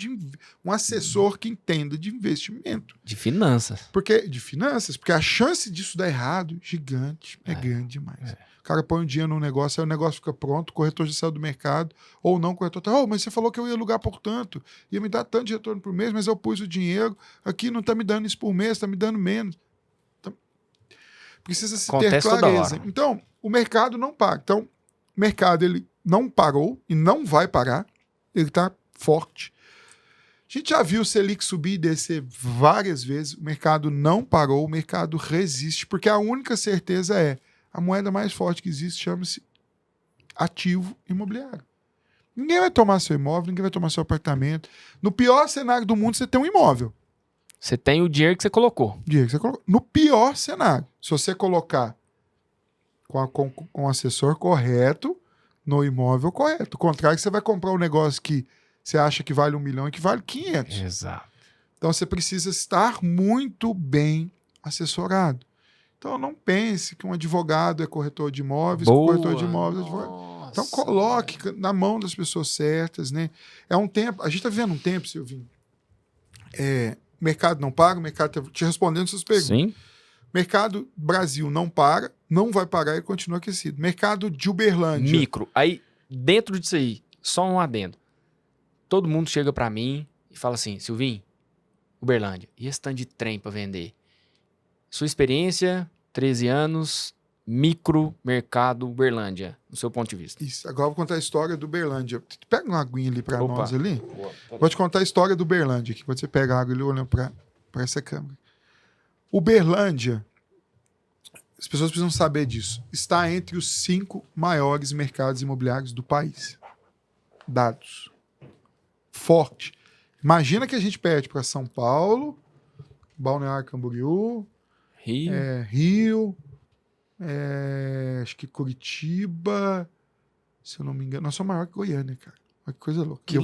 um assessor que entenda de investimento. De finanças. Porque a chance disso dar errado, gigante, é grande demais. O cara põe um dinheiro num negócio, aí o negócio fica pronto, o corretor já saiu do mercado, ou não, o corretor tá, mas você falou que eu ia alugar por tanto, ia me dar tanto de retorno por mês, mas eu pus o dinheiro, aqui não tá me dando isso por mês, tá me dando menos. Então, precisa se ter clareza. Então, o mercado não paga. Então, o mercado ele não parou e não vai parar. Ele está forte. A gente já viu o Selic subir e descer várias vezes. O mercado não parou, o mercado resiste, porque a única certeza é a moeda mais forte que existe chama-se ativo imobiliário. Ninguém vai tomar seu imóvel, ninguém vai tomar seu apartamento. No pior cenário do mundo, você tem um imóvel. Você tem o dinheiro que você colocou. No pior cenário, se você colocar com o assessor correto, no imóvel correto. O contrário, você vai comprar um negócio que você acha que vale 1 milhão e que vale 500. Exato. Então você precisa estar muito bem assessorado. Então não pense que um advogado é corretor de imóveis, que um corretor de imóveis é advogado. Então coloque na mão das pessoas certas, né? É um tempo, a gente está vivendo um tempo, Silvinho. O mercado não paga, o mercado está te respondendo suas perguntas. Sim. Mercado Brasil não para, não vai parar e continua aquecido. Mercado de Uberlândia. Micro. Aí, dentro disso aí, só um adendo. Todo mundo chega pra mim e fala assim, Silvinho, Uberlândia, e esse tanto de trem pra vender? Sua experiência, 13 anos, micro mercado Uberlândia, no seu ponto de vista. Isso, agora eu vou contar a história do Uberlândia. Pega uma aguinha ali pra nós ali. Boa. Vou te contar a história do Uberlândia aqui. Quando você pega a água ali olhando pra essa câmera. Uberlândia, as pessoas precisam saber disso, está entre os 5 maiores mercados imobiliários do país. Dados. Forte. Imagina que a gente perde para São Paulo, Balneário Camboriú, Rio, acho que Curitiba, se eu não me engano. Nós somos maior que Goiânia, cara. Olha que coisa louca. E eu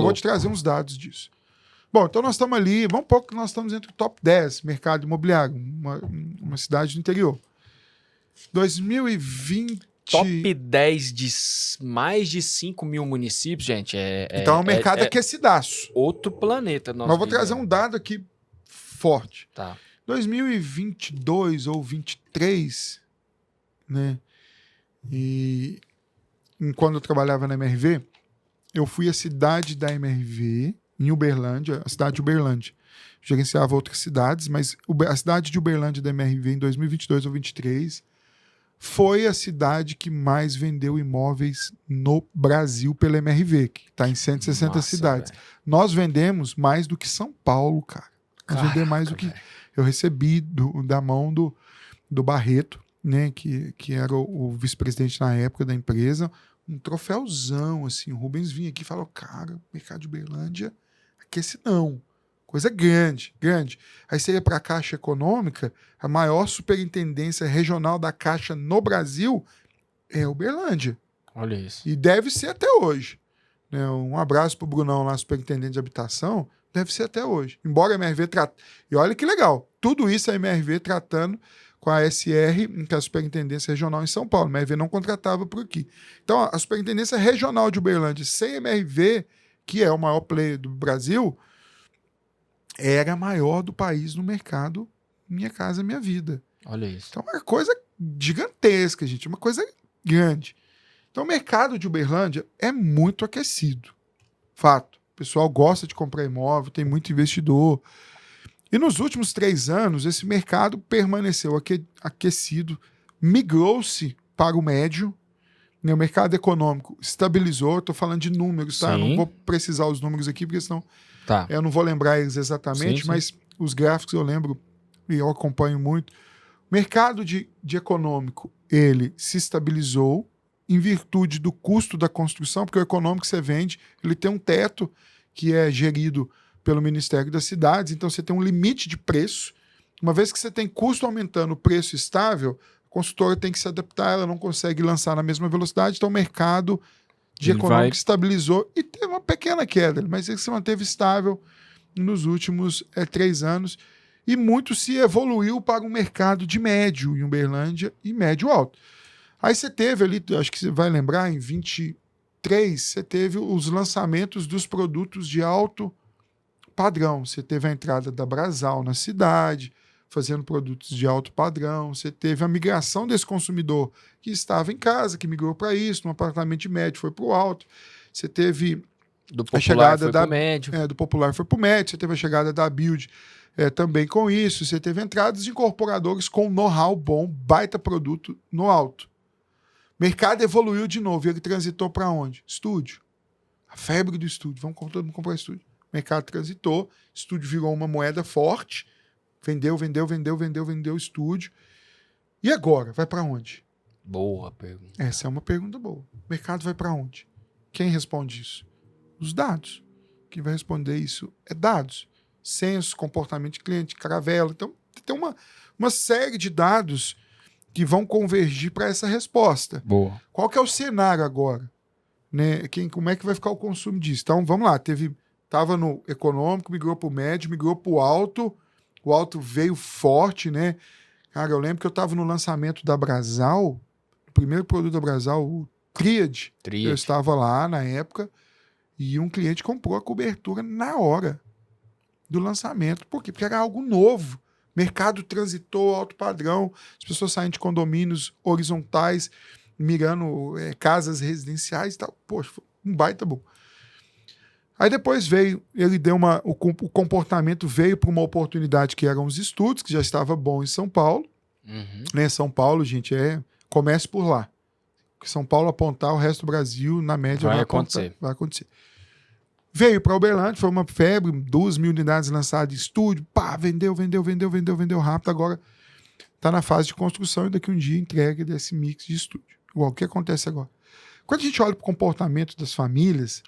vou te trazer uns dados disso. Bom, então nós estamos ali, vamos um pouco que nós estamos entre o top 10 mercado imobiliário, uma cidade do interior. 2020... Top 10 de mais de 5 mil municípios, gente. Então é um mercado aquecidaço. Outro planeta. Mas eu vou trazer um dado aqui forte. Tá. 2022 ou 2023, né? E quando eu trabalhava na MRV, eu fui à cidade da MRV, em Uberlândia, a cidade de Uberlândia. Gerenciava outras cidades, mas a cidade de Uberlândia da MRV em 2022 ou 2023 foi a cidade que mais vendeu imóveis no Brasil pela MRV, que está em 160 cidades. Véio. Nós vendemos mais do que São Paulo, cara. Nós vendemos mais do que... Eu recebi da mão do Barreto, né, que era o vice-presidente na época da empresa, um troféuzão, assim. O Rubens vinha aqui e falou, cara, o mercado de Uberlândia, aquece não. Coisa grande, grande. Aí você ia para a Caixa Econômica, a maior superintendência regional da Caixa no Brasil é Uberlândia. Olha isso. E deve ser até hoje. Né? Um abraço para o Brunão lá, superintendente de habitação, deve ser até hoje. Embora a MRV trate... E olha que legal, tudo isso a MRV tratando com a SR, que é a Superintendência Regional em São Paulo. A MRV não contratava por aqui. Então, a Superintendência Regional de Uberlândia, sem a MRV, que é o maior player do Brasil, era a maior do país no mercado Minha Casa Minha Vida. Olha isso. Então, é uma coisa gigantesca, gente. Uma coisa grande. Então, o mercado de Uberlândia é muito aquecido. Fato. O pessoal gosta de comprar imóvel, tem muito investidor. E nos últimos 3 anos, esse mercado permaneceu aquecido, migrou-se para o médio. Né? O mercado econômico estabilizou. Estou falando de números, tá? Não vou precisar os números aqui, porque senão eu não vou lembrar eles exatamente, mas os gráficos eu lembro e eu acompanho muito. O mercado de econômico, ele se estabilizou em virtude do custo da construção, porque o econômico que você vende, ele tem um teto que é gerido pelo Ministério das Cidades, então você tem um limite de preço. Uma vez que você tem custo aumentando, o preço estável, a construtora tem que se adaptar, ela não consegue lançar na mesma velocidade, então o mercado de econômico estabilizou e teve uma pequena queda, mas ele se manteve estável nos últimos 3 anos e muito se evoluiu para um mercado de médio em Uberlândia e médio alto. Aí você teve ali, acho que você vai lembrar, em 23, você teve os lançamentos dos produtos de alto padrão. Você teve a entrada da Brasal na cidade, fazendo produtos de alto padrão. Você teve a migração desse consumidor que estava em casa, que migrou para isso, num apartamento de médio, foi para o alto. Você teve a chegada do popular foi para o médio. Você teve a chegada da Build também com isso. Você teve entradas de incorporadores com know-how bom, baita produto no alto. O mercado evoluiu de novo e ele transitou para onde? Estúdio. A febre do estúdio. Vamos todo mundo comprar estúdio. O mercado transitou, estúdio virou uma moeda forte. Vendeu estúdio. E agora? Vai para onde? Boa pergunta. Essa é uma pergunta boa. O mercado vai para onde? Quem responde isso? Os dados. Quem vai responder isso é dados. Censo, comportamento de cliente, caravela. Então, tem uma série de dados que vão convergir para essa resposta. Boa. Qual que é o cenário agora? Né? Como é que vai ficar o consumo disso? Então, vamos lá. Estava no econômico, migrou para o médio, migrou para o alto. O alto veio forte, né? Cara, eu lembro que eu estava no lançamento da Brasal, o primeiro produto da Brasal, o Triad. Eu estava lá na época e um cliente comprou a cobertura na hora do lançamento. Por quê? Porque era algo novo. Mercado transitou alto padrão, as pessoas saem de condomínios horizontais, mirando casas residenciais e tal. Poxa, foi um baita bom. Aí depois ele deu o comportamento veio para uma oportunidade que eram os estudos, que já estava bom em São Paulo. Uhum. Né? São Paulo, gente, comece por lá. São Paulo apontar, o resto do Brasil, na média, vai acontecer. Veio para Uberlândia, foi uma febre, 2.000 unidades lançadas em estúdio, vendeu rápido, agora está na fase de construção e daqui um dia entrega desse mix de estúdio. Igual, o que acontece agora? Quando a gente olha para o comportamento das famílias,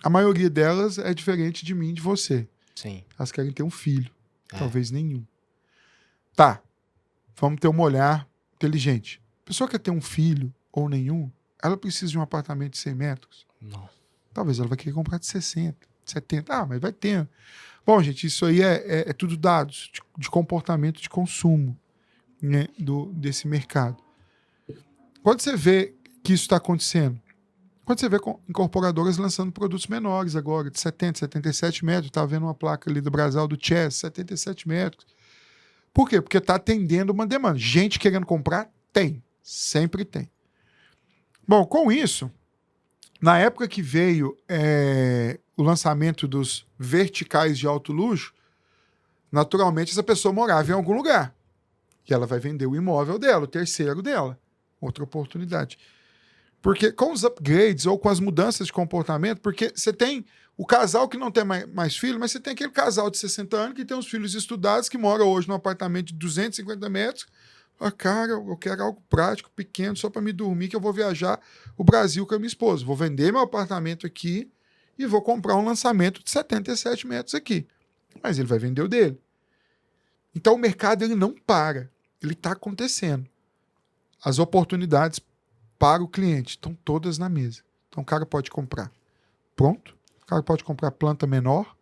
a maioria delas é diferente de mim e de você. Sim. Elas querem ter um filho, talvez nenhum. Tá, vamos ter um olhar inteligente. A pessoa quer ter um filho ou nenhum, ela precisa de um apartamento de 100 metros? Não. Talvez ela vai querer comprar de 60, 70. Mas vai ter. Bom, gente, isso aí é tudo dados de comportamento de consumo, né, desse mercado. Quando você vê que isso está acontecendo, quando você vê incorporadoras lançando produtos menores agora, de 70, 77 metros, está vendo uma placa ali do Brasal, do Chess, 77 metros. Por quê? Porque está atendendo uma demanda. Gente querendo comprar? Tem. Sempre tem. Bom, com isso, Na época que veio o lançamento dos verticais de alto luxo, naturalmente essa pessoa morava em algum lugar. E ela vai vender o imóvel dela, o terceiro dela. Outra oportunidade. Porque com os upgrades ou com as mudanças de comportamento, porque você tem o casal que não tem mais filho, mas você tem aquele casal de 60 anos que tem os filhos estudados, que mora hoje num apartamento de 250 metros. Ah, cara, eu quero algo prático, pequeno, só para me dormir, que eu vou viajar o Brasil com a minha esposa. Vou vender meu apartamento aqui e vou comprar um lançamento de 77 metros aqui. Mas ele vai vender o dele. Então o mercado ele não para. Ele está acontecendo. As oportunidades para o cliente estão todas na mesa. Então o cara pode comprar pronto. O cara pode comprar planta menor.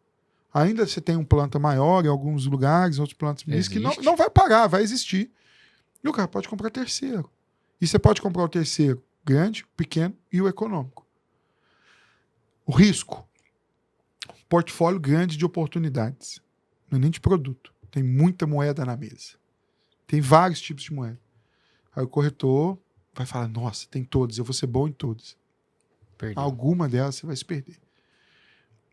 Ainda você tem um planta maior em alguns lugares, outros plantas menores, que não vai parar, vai existir. E o cara pode comprar terceiro. E você pode comprar o terceiro grande, pequeno e o econômico. O risco. Portfólio grande de oportunidades. Não é nem de produto. Tem muita moeda na mesa. Tem vários tipos de moeda. Aí o corretor vai falar, nossa, tem todas, eu vou ser bom em todas. Perdeu. Alguma delas você vai se perder.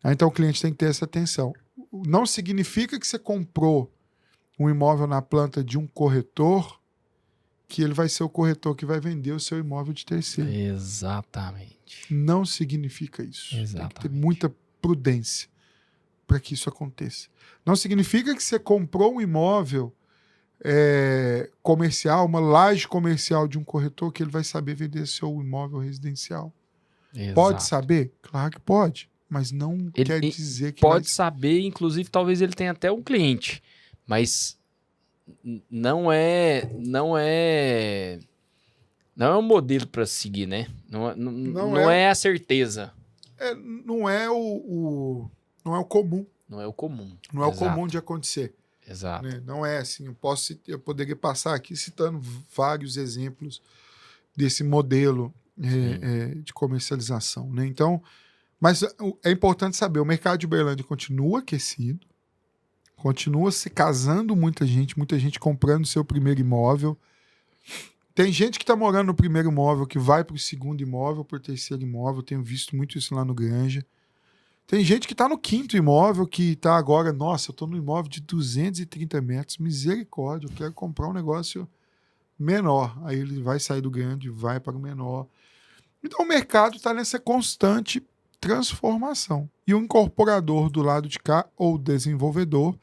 Aí, então o cliente tem que ter essa atenção. Não significa que você comprou um imóvel na planta de um corretor que ele vai ser o corretor que vai vender o seu imóvel de terceiro. Exatamente. Não significa isso. Exatamente. Tem que ter muita prudência para que isso aconteça. Não significa que você comprou um imóvel comercial, uma laje comercial de um corretor que ele vai saber vender seu imóvel residencial. Exato. Pode saber? Claro que pode, mas não quer dizer que pode saber, inclusive talvez ele tenha até um cliente, mas não é um modelo para seguir, né? Não é a certeza. Não é o comum. Não é o comum. Não é o comum de acontecer. Exato. Né? Não é assim. Eu poderia passar aqui citando vários exemplos desse modelo de comercialização. Né? Então, mas é importante saber, o mercado de Uberlândia continua aquecido, continua se casando muita gente comprando seu primeiro imóvel. Tem gente que está morando no primeiro imóvel que vai para o segundo imóvel, para o terceiro imóvel. Tenho visto muito isso lá no Granja. Tem gente que está no quinto imóvel, que está agora, nossa, eu estou no imóvel de 230 metros, misericórdia, eu quero comprar um negócio menor. Aí ele vai sair do grande, vai para o menor. Então o mercado está nessa constante transformação. E o incorporador do lado de cá, ou desenvolvedor,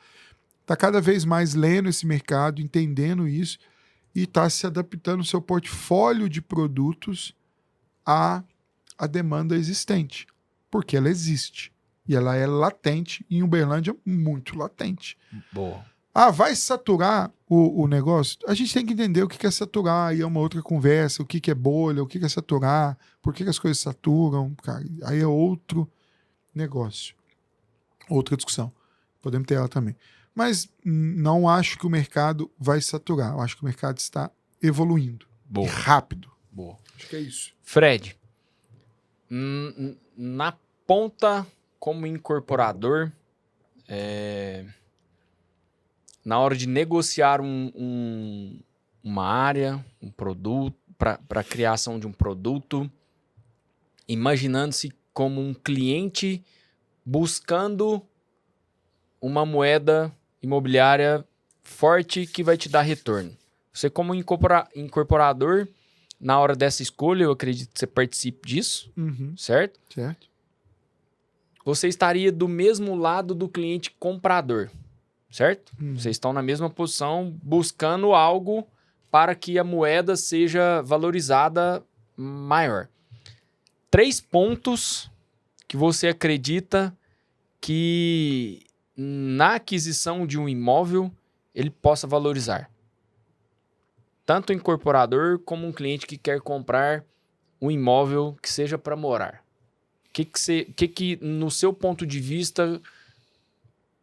está cada vez mais lendo esse mercado, entendendo isso, e está se adaptando o seu portfólio de produtos à demanda existente. Porque ela existe. E ela é latente, e em Uberlândia, muito latente. Boa. Vai saturar o negócio? A gente tem que entender o que é saturar, aí é uma outra conversa, o que é bolha, o que é saturar, por que as coisas saturam, cara, aí é outro negócio. Outra discussão. Podemos ter ela também. Mas não acho que o mercado vai saturar. Eu acho que o mercado está evoluindo. Boa. E rápido. Boa. Acho que é isso. Fred, na ponta como incorporador, na hora de negociar uma área, um produto, para a criação de um produto, imaginando-se como um cliente buscando uma moeda imobiliária forte que vai te dar retorno. Você, como incorporador, na hora dessa escolha, eu acredito que você participe disso, certo? Certo. Você estaria do mesmo lado do cliente comprador, certo? Vocês estão na mesma posição, buscando algo para que a moeda seja valorizada maior. 3 pontos que você acredita que na aquisição de um imóvel ele possa valorizar. Tanto o incorporador como um cliente que quer comprar um imóvel que seja para morar. Que no seu ponto de vista,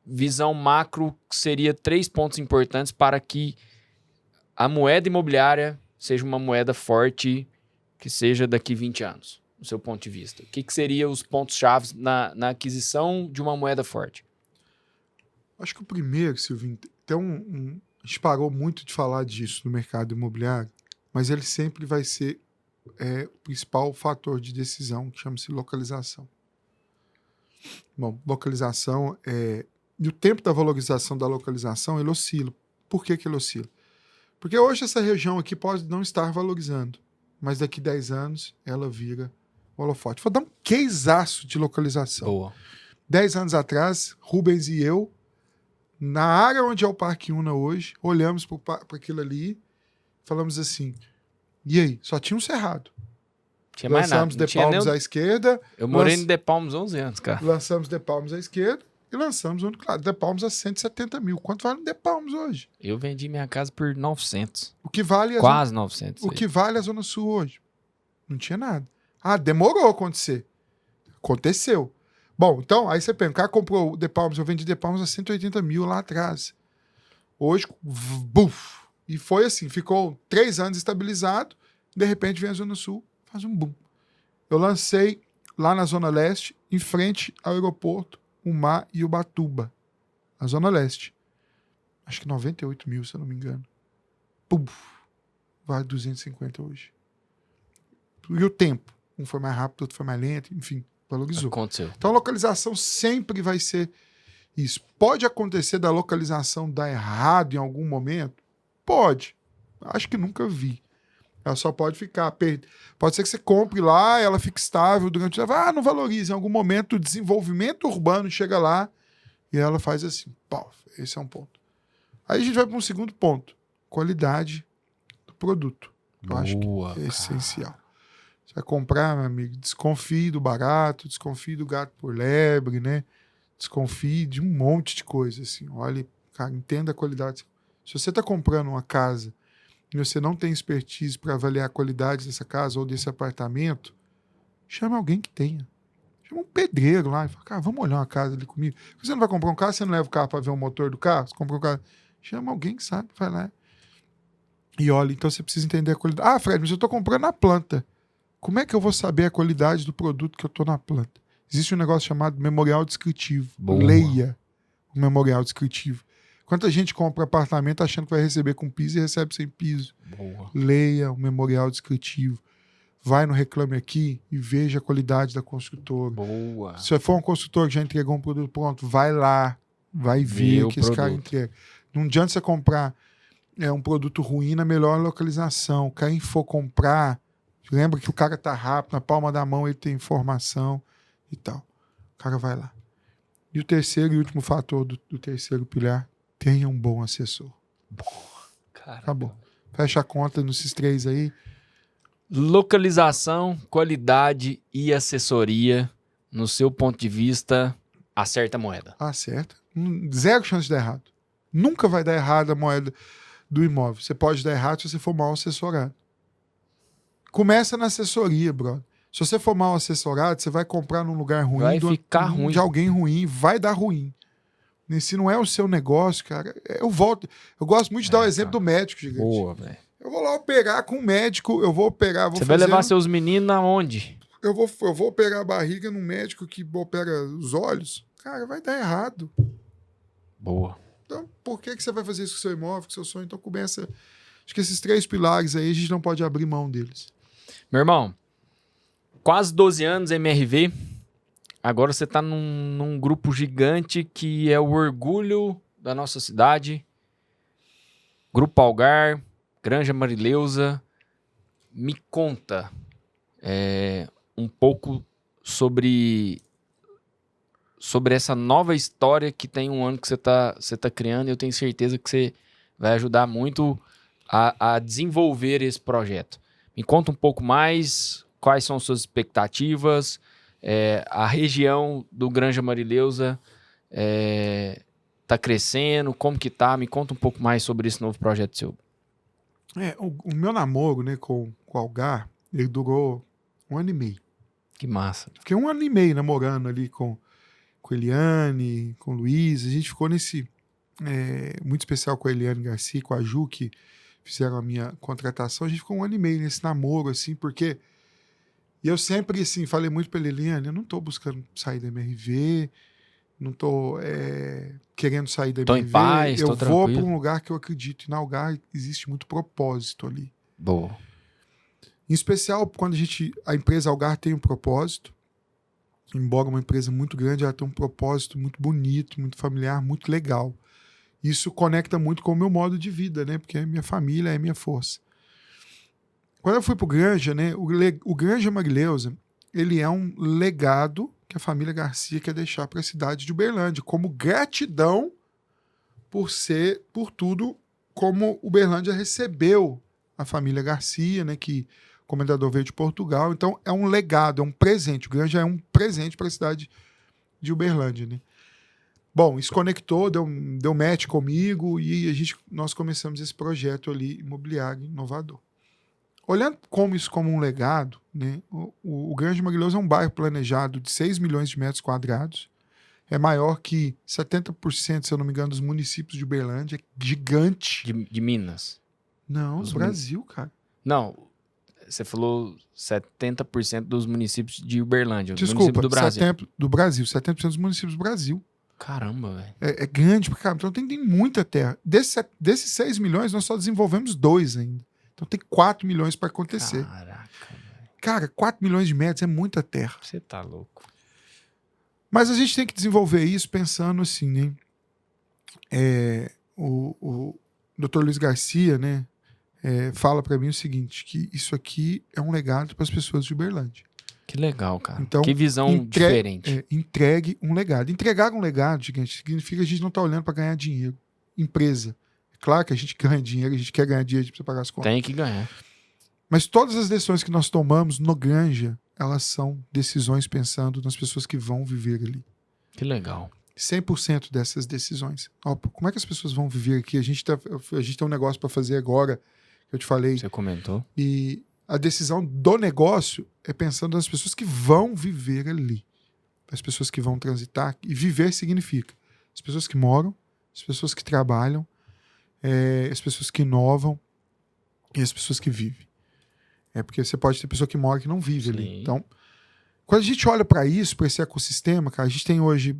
visão macro, seria 3 pontos importantes para que a moeda imobiliária seja uma moeda forte que seja daqui 20 anos, no seu ponto de vista? O que seriam os pontos-chave na aquisição de uma moeda forte? Acho que o primeiro, Silvinho, a gente parou muito de falar disso no mercado imobiliário, mas ele sempre vai ser é o principal fator de decisão, que chama-se localização. Bom, localização é... E o tempo da valorização da localização, ele oscila. Por que ele oscila? Porque hoje essa região aqui pode não estar valorizando, mas daqui 10 anos ela vira holofote. Vou dar um caseaço de localização. Boa. 10 anos atrás, Rubens e eu, na área onde é o Parque Una hoje, olhamos para aquilo ali, falamos assim, e aí? Só tinha um cerrado. Tinha mais nada. Lançamos The Palms à esquerda. Eu morei no The Palms 11 anos, cara. Lançamos The Palms à esquerda e lançamos o claro, The Palms a 170 mil. Quanto vale o The Palms hoje? Eu vendi minha casa por 900. O que vale Quase 900. O que vale a Zona Sul hoje? Não tinha nada. Ah, demorou a acontecer. Aconteceu. Bom, então, aí você pensa, o cara comprou o The Palms, eu vendi The Palms a 180 mil lá atrás. Hoje, buf! E foi assim, ficou 3 anos estabilizado, de repente vem a Zona Sul, faz um boom. Eu lancei lá na Zona Leste, em frente ao aeroporto, o Mar e Ubatuba. Na Zona Leste. Acho que 98 mil, se eu não me engano. Puf! Vale 250 hoje. E o tempo? Um foi mais rápido, outro foi mais lento, enfim, valorizou. Aconteceu. Então a localização sempre vai ser isso. Pode acontecer da localização dar errado em algum momento? Pode. Acho que nunca vi. Ela só pode ficar. Pode ser que você compre lá, ela fique estável durante. Não valoriza. Em algum momento o desenvolvimento urbano chega lá e ela faz assim. Pau, esse é um ponto. Aí a gente vai para um segundo ponto. Qualidade do produto. Eu acho que é essencial. Você vai comprar, meu amigo, desconfie do barato, desconfie do gato por lebre, né? Desconfie de um monte de coisa, assim. Olha, cara, entenda a qualidade. Se você está comprando uma casa e você não tem expertise para avaliar a qualidade dessa casa ou desse apartamento, chame alguém que tenha. Chama um pedreiro lá e fala, cara, vamos olhar uma casa ali comigo. Você não vai comprar um carro, você não leva o carro para ver o motor do carro? Você compra um carro, chama alguém que sabe, vai lá. E olha, então você precisa entender a qualidade. Ah, Fred, mas eu estou comprando na planta. Como é que eu vou saber a qualidade do produto que eu estou na planta? Existe um negócio chamado memorial descritivo. Boa. Leia o memorial descritivo. Quanta gente compra apartamento achando que vai receber com piso e recebe sem piso. Boa. Leia o memorial descritivo. Vai no Reclame Aqui e veja a qualidade da construtora. Boa. Se for um construtor que já entregou um produto pronto, vai lá, vai ver o que esse cara entrega. Não adianta você comprar um produto ruim na melhor localização. Quem for comprar, lembra que o cara tá rápido, na palma da mão ele tem informação e tal. O cara vai lá. E o terceiro e último fator do terceiro pilar, tenha um bom assessor. Caraca. Tá bom. Fecha a conta nesses 3 aí. Localização, qualidade e assessoria, no seu ponto de vista, acerta a moeda. Acerta. 0 chance de dar errado. Nunca vai dar errado a moeda do imóvel. Você pode dar errado se você for mal assessorado. Começa na assessoria, brother. Se você for mal assessorado, você vai comprar num lugar ruim, Vai ficar ruim. de alguém ruim, vai dar ruim. E se não é o seu negócio, cara, eu gosto muito de dar o exemplo do médico, gigante. Boa, velho. Eu vou lá operar com um médico, eu vou operar... Você vai levar seus meninos aonde? Eu vou operar a barriga num médico que opera os olhos. Cara, vai dar errado. Boa. Então, por que você vai fazer isso com o seu imóvel, com o seu sonho? Então começa... Acho que esses 3 pilares aí, a gente não pode abrir mão deles. Meu irmão, quase 12 anos MRV. Agora você tá num grupo gigante que é o orgulho da nossa cidade. Grupo Algar, Granja Marileusa. Me conta um pouco sobre essa nova história que tem um ano que você tá criando. E eu tenho certeza que você vai ajudar muito a desenvolver esse projeto. Me conta um pouco mais, quais são suas expectativas, a região do Granja Marileusa tá crescendo, como que tá? Me conta um pouco mais sobre esse novo projeto seu. O meu namoro, né, com o Algar, ele durou 1 ano e meio. Que massa. Fiquei 1 ano e meio namorando ali com Eliane, com o Luiz. A gente ficou nesse... muito especial com a Eliane Garcia, com a Ju, que fizeram a minha contratação. A gente ficou 1 ano e meio nesse namoro, assim, porque... E eu sempre, assim, falei muito pra Eliane, eu não tô buscando sair da MRV, não tô querendo sair da Tô MRV. em paz, eu tô vou tranquilo. pra um lugar que eu acredito. E na Algar existe muito propósito ali. Boa. Em especial quando a empresa Algar tem um propósito, embora uma empresa muito grande, ela tem um propósito muito bonito, muito familiar, muito legal. Isso conecta muito com o meu modo de vida, né? Porque é minha família, é minha força. Quando eu fui pro Granja, né? O Granja Marileusa, ele é um legado que a família Garcia quer deixar para a cidade de Uberlândia, como gratidão por tudo como Uberlândia recebeu a família Garcia, né? Que o comendador veio de Portugal. Então é um legado, é um presente. O Granja é um presente para a cidade de Uberlândia, né? Bom, isso conectou, deu match comigo e nós começamos esse projeto ali imobiliário inovador. Olhando isso como um legado, né, o Granja Marileusa é um bairro planejado de 6 milhões de metros quadrados. É maior que 70%, se eu não me engano, dos municípios de Uberlândia. É gigante. De Minas? Não, do Brasil, cara. Não, você falou 70% dos municípios de Uberlândia. Desculpa, do Brasil. 70% dos municípios do Brasil. Caramba, velho. É grande pra caramba. Então tem muita terra. Desses 6 milhões, nós só desenvolvemos 2 ainda. Então tem 4 milhões para acontecer. Caraca, velho. Cara, 4 milhões de metros é muita terra. Você tá louco. Mas a gente tem que desenvolver isso pensando assim, né? O Dr. Luiz Garcia, né? Fala para mim o seguinte, que isso aqui é um legado para as pessoas de Uberlândia. Que legal, cara. Então, que visão diferente. Entregue um legado. Entregar um legado, gente, significa que a gente não tá olhando para ganhar dinheiro. Empresa. É claro que a gente ganha dinheiro, a gente quer ganhar dinheiro, a gente precisa pagar as contas. Tem que ganhar. Mas todas as decisões que nós tomamos no Granja, elas são decisões pensando nas pessoas que vão viver ali. Que legal. 100% dessas decisões. Como é que as pessoas vão viver aqui? A gente tem um negócio para fazer agora, que eu te falei. Você comentou. E a decisão do negócio é pensando nas pessoas que vão viver ali. As pessoas que vão transitar. E viver significa as pessoas que moram, as pessoas que trabalham, as pessoas que inovam e as pessoas que vivem. Porque você pode ter pessoa que mora que não vive ali. Então, quando a gente olha para isso, para esse ecossistema, cara, a gente tem hoje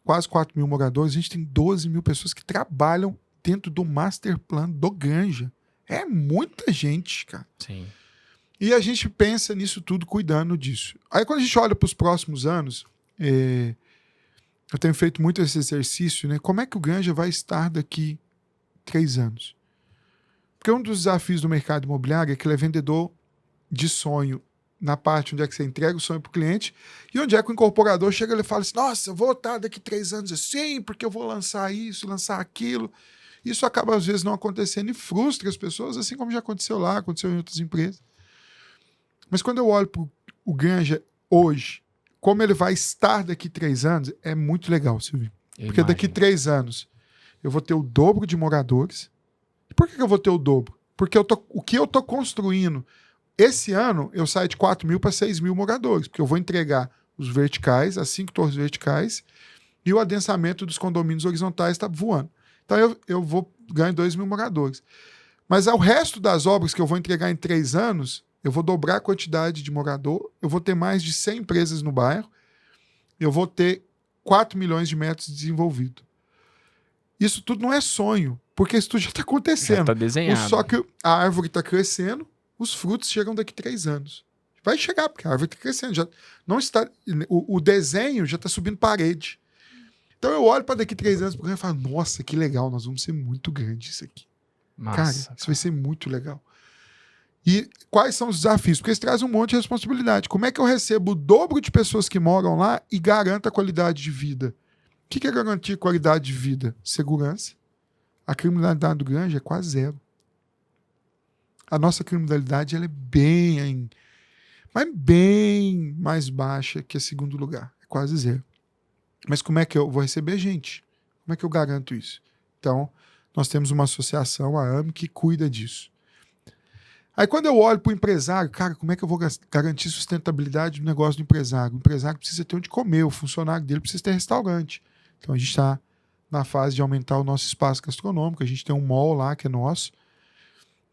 quase 4 mil moradores, a gente tem 12 mil pessoas que trabalham dentro do master plan do Granja. É muita gente, cara. Sim. E a gente pensa nisso tudo, cuidando disso. Aí quando a gente olha para os próximos anos, eu tenho feito muito esse exercício, né? Como é que o Granja vai estar daqui 3 anos? Porque um dos desafios do mercado imobiliário é que ele é vendedor de sonho na parte onde é que você entrega o sonho para o cliente e onde é que o incorporador chega e fala assim, nossa, eu vou estar daqui 3 anos assim, porque eu vou lançar isso, lançar aquilo. Isso acaba às vezes não acontecendo e frustra as pessoas, assim como já aconteceu lá, aconteceu em outras empresas. Mas quando eu olho para o Granja hoje, como ele vai estar daqui 3 anos, é muito legal, Silvio. Porque daqui 3 anos eu vou ter o dobro de moradores. E por que eu vou ter o dobro? Porque o que eu estou construindo, esse ano eu saio de 4 mil para 6 mil moradores, porque eu vou entregar os verticais, as 5 torres verticais, e o adensamento dos condomínios horizontais está voando. Então eu vou ganhar 2 mil moradores. Mas ao resto das obras que eu vou entregar em 3 anos, eu vou dobrar a quantidade de morador, eu vou ter mais de 100 empresas no bairro, eu vou ter 4 milhões de metros desenvolvidos. Isso tudo não é sonho, porque isso tudo já está acontecendo. Já está desenhado. Só que a árvore está crescendo, os frutos chegam daqui 3 anos. Vai chegar, porque a árvore está crescendo. Já não está, o desenho já está subindo parede. Então eu olho para daqui 3 anos e falo, nossa, que legal, nós vamos ser muito grandes isso aqui. Cara, isso vai ser muito legal. E quais são os desafios? Porque eles trazem um monte de responsabilidade. Como é que eu recebo o dobro de pessoas que moram lá e garanto a qualidade de vida? O que é garantir qualidade de vida? Segurança. A criminalidade do Granja é quase 0. A nossa criminalidade ela é bem mais baixa que a segundo lugar. É quase 0. Mas como é que eu vou receber gente? Como é que eu garanto isso? Então, nós temos uma associação, a AME, que cuida disso. Aí quando eu olho para o empresário, cara, como é que eu vou garantir sustentabilidade do negócio do empresário? O empresário precisa ter onde comer, o funcionário dele precisa ter restaurante. Então a gente está na fase de aumentar o nosso espaço gastronômico, a gente tem um mall lá que é nosso,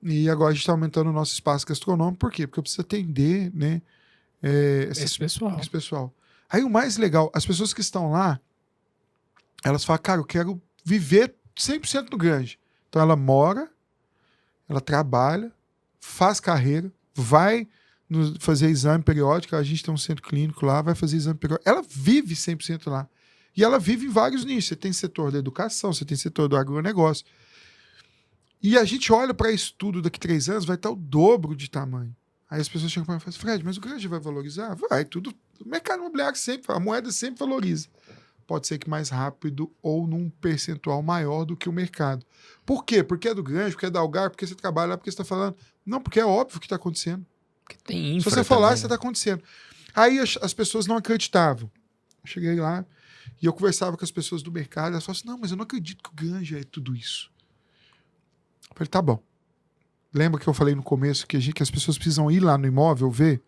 e agora a gente está aumentando o nosso espaço gastronômico, por quê? Porque eu preciso atender, né, esse pessoal. Aí o mais legal, as pessoas que estão lá, elas falam, cara, eu quero viver 100% no Granja. Então ela mora, ela trabalha, faz carreira, vai fazer exame periódico, a gente tem um centro clínico lá, vai fazer exame periódico. Ela vive 100% lá. E ela vive em vários nichos. Você tem setor da educação, você tem setor do agronegócio. E a gente olha para isso tudo daqui 3 anos, vai estar o dobro de tamanho. Aí as pessoas chegam para mim e falam, Fred, mas o grande vai valorizar? Vai, tudo. O mercado imobiliário sempre, a moeda sempre valoriza. Pode ser que mais rápido ou num percentual maior do que o mercado. Por quê? Porque é do grande, porque é da Algar, porque você trabalha lá, porque você está falando. Não, porque é óbvio que está acontecendo. Porque tem infra. Se você falar, também, isso né? está acontecendo. Aí as pessoas não acreditavam. Eu cheguei lá e eu conversava com as pessoas do mercado, elas falavam assim, não, mas eu não acredito que o Granja é tudo isso. Eu falei, tá bom. Lembra que eu falei no começo que as pessoas precisam ir lá no imóvel ver?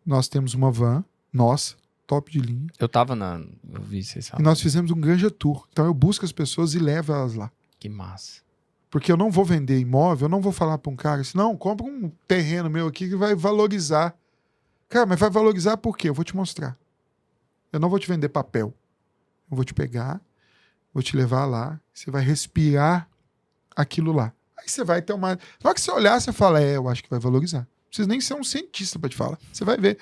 Nós temos uma van, nossa, top de linha. Eu vi vocês E falando. nós fizemos um Granja Tour. Então eu busco as pessoas e levo elas lá. Que massa. Porque eu não vou vender imóvel, eu não vou falar para um cara assim, não, compra um terreno meu aqui que vai valorizar. Cara, mas vai valorizar por quê? Eu vou te mostrar. Eu não vou te vender papel. Eu vou te pegar, vou te levar lá, você vai respirar aquilo lá. Aí você vai ter uma... Na hora que você olhar, você fala, eu acho que vai valorizar. Não precisa nem ser um cientista para te falar. Você vai ver.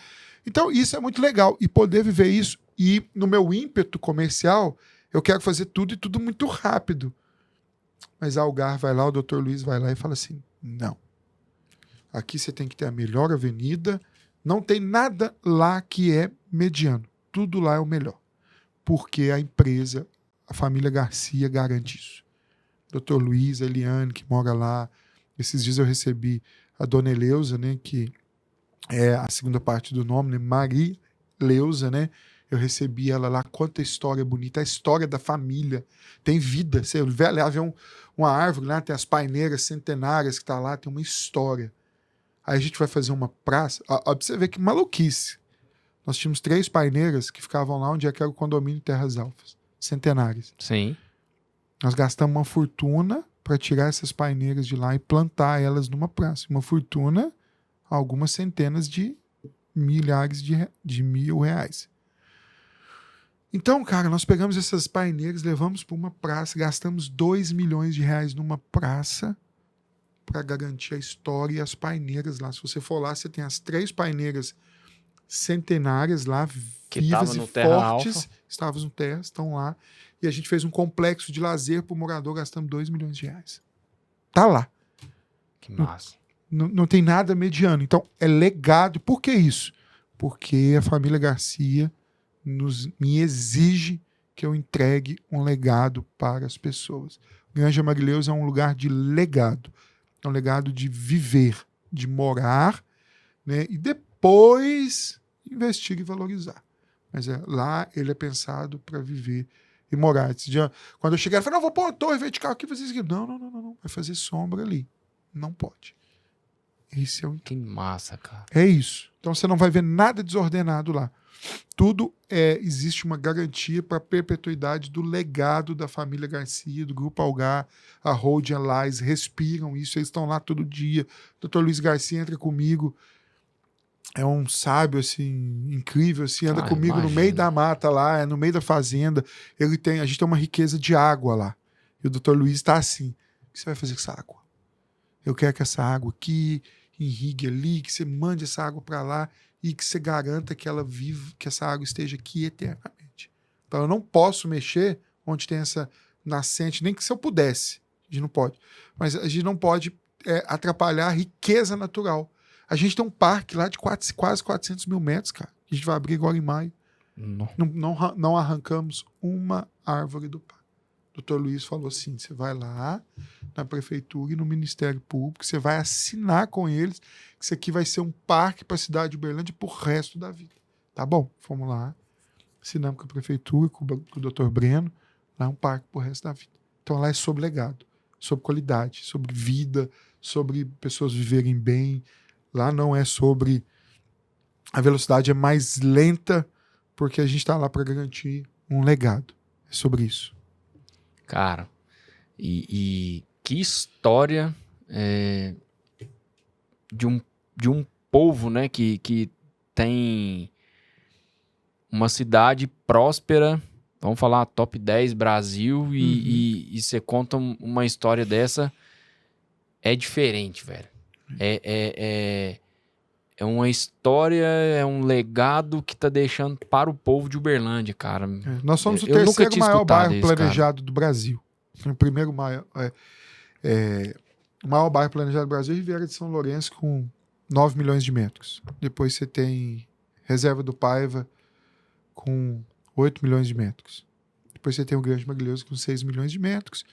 Então, isso é muito legal. E poder viver isso. E no meu ímpeto comercial, eu quero fazer tudo e tudo muito rápido. Mas a Algar vai lá, o Dr. Luiz vai lá e fala assim, não. Aqui você tem que ter a melhor avenida. Não tem nada lá que é mediano. Tudo lá é o melhor. Porque a empresa, a família Garcia garante isso. Dr. Luiz, a Eliane, que mora lá. Esses dias eu recebi a Dona Eleusa, né, que é a segunda parte do nome, né, Maria Leusa, né? Eu recebi ela lá, quanta história bonita, a história da família, tem vida. Você vê uma árvore lá, tem as paineiras centenárias que tá lá, tem uma história. Aí a gente vai fazer uma praça, ó, pra você ver que maluquice. Nós tínhamos 3 paineiras que ficavam lá onde é que era o condomínio Terras Altas, centenárias. Sim. Nós gastamos uma fortuna para tirar essas paineiras de lá e plantar elas numa praça. Uma fortuna, algumas centenas de milhares de R$1.000. Então, cara, nós pegamos essas paineiras, levamos para uma praça, gastamos R$2 milhões numa praça para garantir a história e as paineiras lá. Se você for lá, você tem as 3 paineiras centenárias lá, Que vivas tava no e Terra fortes. Alfa. Estavam no Terra, estão lá. E a gente fez um complexo de lazer para o morador, gastando R$2 milhões. Tá lá. Que massa. Não tem nada mediano. Então, é legado. Por que isso? Porque a família Garcia me exige que eu entregue um legado para as pessoas. Granja Marileus é um lugar de legado. É um legado de viver, de morar, né? E depois investir e valorizar. Mas lá ele é pensado para viver e morar. Quando eu cheguei, eu falei, não, vou pôr uma torre vertical aqui, fazer isso aqui. Não. Vai fazer sombra ali. Não pode. Esse é o... Que massa, cara. É isso. Então você não vai ver nada desordenado lá. Tudo existe uma garantia para a perpetuidade do legado da família Garcia, do Grupo Algar, a Hold and Lies, respiram isso, eles estão lá todo dia. O Dr. Luiz Garcia entra comigo, é um sábio assim, incrível, assim, anda comigo no meio da mata lá, no meio da fazenda. A gente tem uma riqueza de água lá. E o Dr. Luiz está assim, o que você vai fazer com essa água? Eu quero que essa água aqui irrigue ali, que você mande essa água para lá e que você garanta que ela viva, que essa água esteja aqui eternamente. Então eu não posso mexer onde tem essa nascente, nem que se eu pudesse. A gente não pode. Mas a gente não pode atrapalhar a riqueza natural. A gente tem um parque lá de quase 400 mil metros, cara. A gente vai abrir agora em maio. Não arrancamos uma árvore do parque. O Dr. Luiz falou assim, você vai lá na prefeitura e no Ministério Público, você vai assinar com eles que isso aqui vai ser um parque para a cidade de Uberlândia pro resto da vida. Tá bom, fomos lá, assinamos com a prefeitura, com o Dr. Breno, lá é um parque pro resto da vida. Então lá é sobre legado, sobre qualidade, sobre vida, sobre pessoas viverem bem. Lá não é sobre... A velocidade é mais lenta porque a gente está lá para garantir um legado. É sobre isso. Cara, e que história de um povo, né, que tem uma cidade próspera, vamos falar top 10 Brasil, e você conta uma história dessa, é diferente, velho. É uma história, é um legado que tá deixando para o povo de Uberlândia, cara. Nós somos o Eu nunca terceiro tinha maior escutado bairro isso, cara. planejado do Brasil. O primeiro maior, o maior bairro planejado do Brasil é Riviera de São Lourenço, com 9 milhões de metros. Depois você tem Reserva do Paiva, com 8 milhões de metros. Depois você tem o Grande Marileuza, com 6 milhões de metros.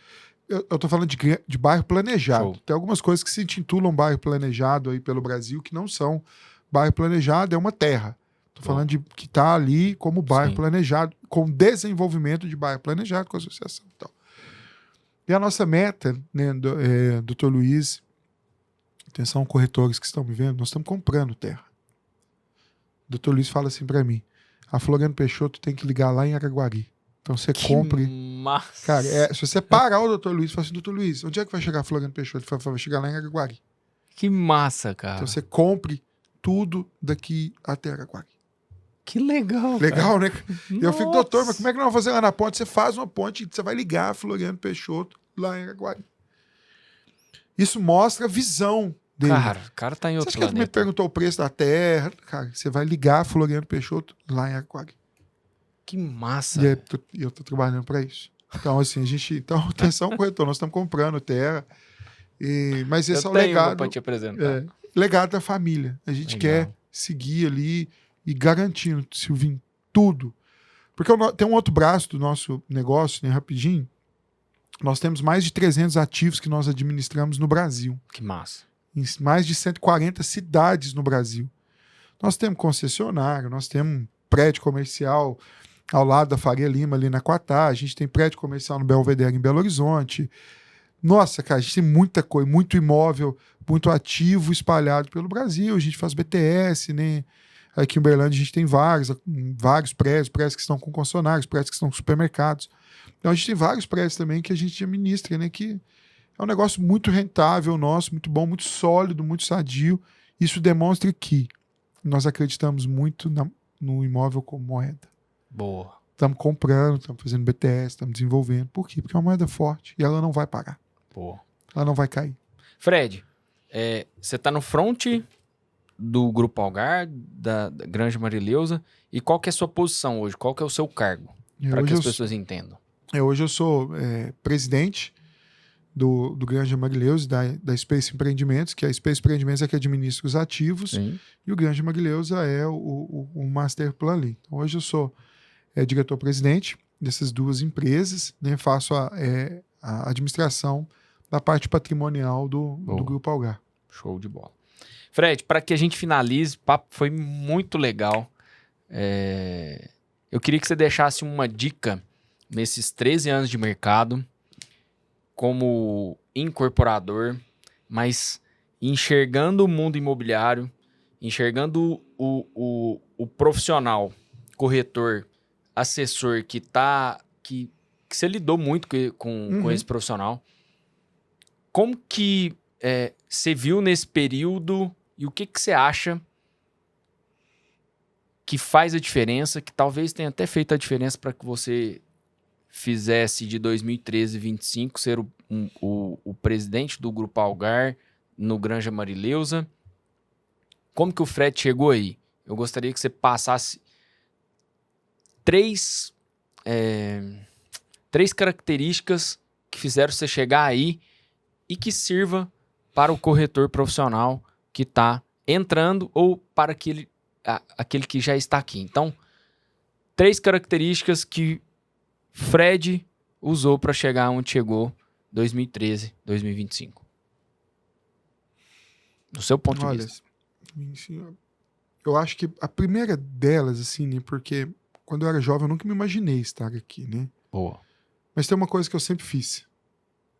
Eu tô falando de bairro planejado. Show. Tem algumas coisas que se intitulam bairro planejado aí pelo Brasil, que não são bairro planejado, é uma terra. Tô falando de que tá ali como bairro Sim. planejado, com desenvolvimento de bairro planejado, com associação e tal. E a nossa meta, né, doutor Luiz, atenção, corretores que estão me vendo, nós estamos comprando terra. O doutor Luiz fala assim para mim, a Floriano Peixoto tem que ligar lá em Araguari. Então você compre. Massa. Cara, se você parar o doutor Luiz e falar assim, doutor Luiz, onde é que vai chegar a Floriano Peixoto? Ele fala, vai chegar lá em Araguari. Que massa, cara. Então você compre tudo daqui até Araguari. Que legal. Legal, cara. né? E eu fico, doutor, mas como é que nós vamos fazer lá na ponte? Você faz uma ponte e você vai ligar a Floriano Peixoto lá em Araguari. Isso mostra a visão dele. Cara, o cara tá em Você outro acha que ele me planeta. perguntou o preço da terra? Cara, você vai ligar a Floriano Peixoto lá em Araguari. Que massa. E eu tô trabalhando para isso. Então, assim, atenção, corretor, nós estamos comprando terra. Mas esse é o legado. Pra te apresentar. Legado da família. A gente quer seguir ali e garantindo, Silvinho, tudo. Porque tem um outro braço do nosso negócio, né, rapidinho. Nós temos mais de 300 ativos que nós administramos no Brasil. Que massa. Em mais de 140 cidades no Brasil. Nós temos concessionário, nós temos prédio comercial ao lado da Faria Lima, ali na Quatá. A gente tem prédio comercial no Belvedere, em Belo Horizonte. Nossa, cara, a gente tem muita coisa, muito imóvel, muito ativo espalhado pelo Brasil. A gente faz BTS, né? Aqui em Uberlândia a gente tem vários prédios que estão com concessionários, prédios que estão com supermercados. Então a gente tem vários prédios também que a gente administra, né? Que é um negócio muito rentável nosso, muito bom, muito sólido, muito sadio. Isso demonstra que nós acreditamos muito no imóvel como moeda. Boa. Estamos comprando, estamos fazendo BTS, estamos desenvolvendo. Por quê? Porque é uma moeda forte e ela não vai parar. Boa. Ela não vai cair. Fred, você tá no front do Grupo Algar, da Granja Marileuza, e qual que é a sua posição hoje? Qual que é o seu cargo? Para que as pessoas entendam. Hoje eu sou presidente do Granja Marileuza, da Space Empreendimentos, que a Space Empreendimentos é que administra os ativos. Sim. E o Granja Marileuza é o Master Plan ali. Então, hoje eu sou diretor-presidente dessas duas empresas, né? Faço a administração da parte patrimonial do Grupo Algar. Show de bola. Fred, para que a gente finalize, o papo foi muito legal. Eu queria que você deixasse uma dica nesses 13 anos de mercado, como incorporador, mas enxergando o mundo imobiliário, enxergando o profissional, corretor, assessor que você lidou muito com esse profissional. Como que você viu nesse período e o que você acha que faz a diferença, que talvez tenha até feito a diferença para que você fizesse de 2013 a 2025 ser o presidente do Grupo Algar no Granja Marileuza? Como que o Fred chegou aí? Eu gostaria que você passasse três características que fizeram você chegar aí e que sirva para o corretor profissional que está entrando ou para aquele que já está aqui. Então, 3 características que Fred usou para chegar onde chegou 2013, 2025. Do seu ponto de vista. Eu acho que a primeira delas, assim, né, porque quando eu era jovem eu nunca me imaginei estar aqui, né? Boa. Mas tem uma coisa que eu sempre fiz.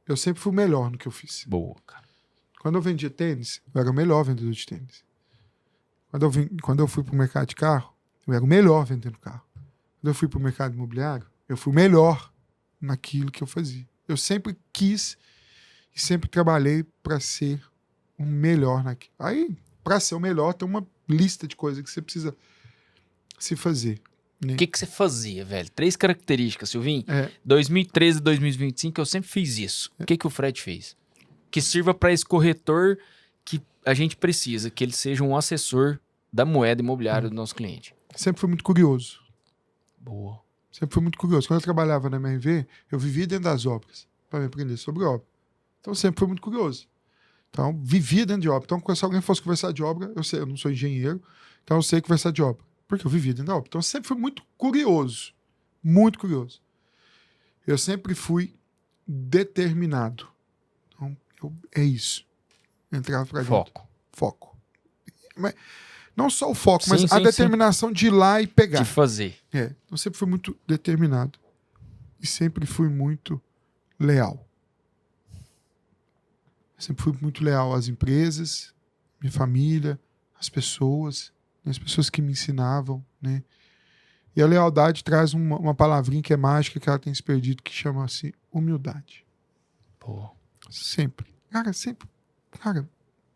Eu sempre fui o melhor no que eu fiz. Boa, cara. Quando eu vendia tênis, eu era o melhor vendedor de tênis. Quando eu fui pro mercado de carro, eu era o melhor vendendo carro. Quando eu fui pro mercado imobiliário, eu fui o melhor naquilo que eu fazia. Eu sempre quis e sempre trabalhei para ser o melhor naquilo. Aí, para ser o melhor, tem uma lista de coisas que você precisa se fazer. Né? O que você fazia, velho? 3 características, Silvinho. 2013 e 2025 eu sempre fiz isso. O que o Fred fez? Que sirva para esse corretor que a gente precisa que ele seja um assessor da moeda imobiliária do nosso cliente. Sempre fui muito curioso. Boa. Sempre fui muito curioso. Quando eu trabalhava na MRV, eu vivia dentro das obras, para me aprender sobre obra. Então, sempre fui muito curioso. Então, vivia dentro de obra. Então, se alguém fosse conversar de obra, eu não sou engenheiro, então eu sei conversar de obra, porque eu vivia dentro da obra. Então, eu sempre fui muito curioso. Muito curioso. Eu sempre fui determinado. Então, é isso. Entrava para dentro. Foco. Mas, não só o foco, mas a determinação de ir lá e pegar. De fazer. Eu sempre fui muito determinado. E sempre fui muito leal. Sempre fui muito leal às empresas, minha família, às pessoas que me ensinavam, né? E a lealdade traz uma palavrinha que é mágica, que ela tem se perdido, que chama-se humildade. Pô. Sempre. Sempre. Cara,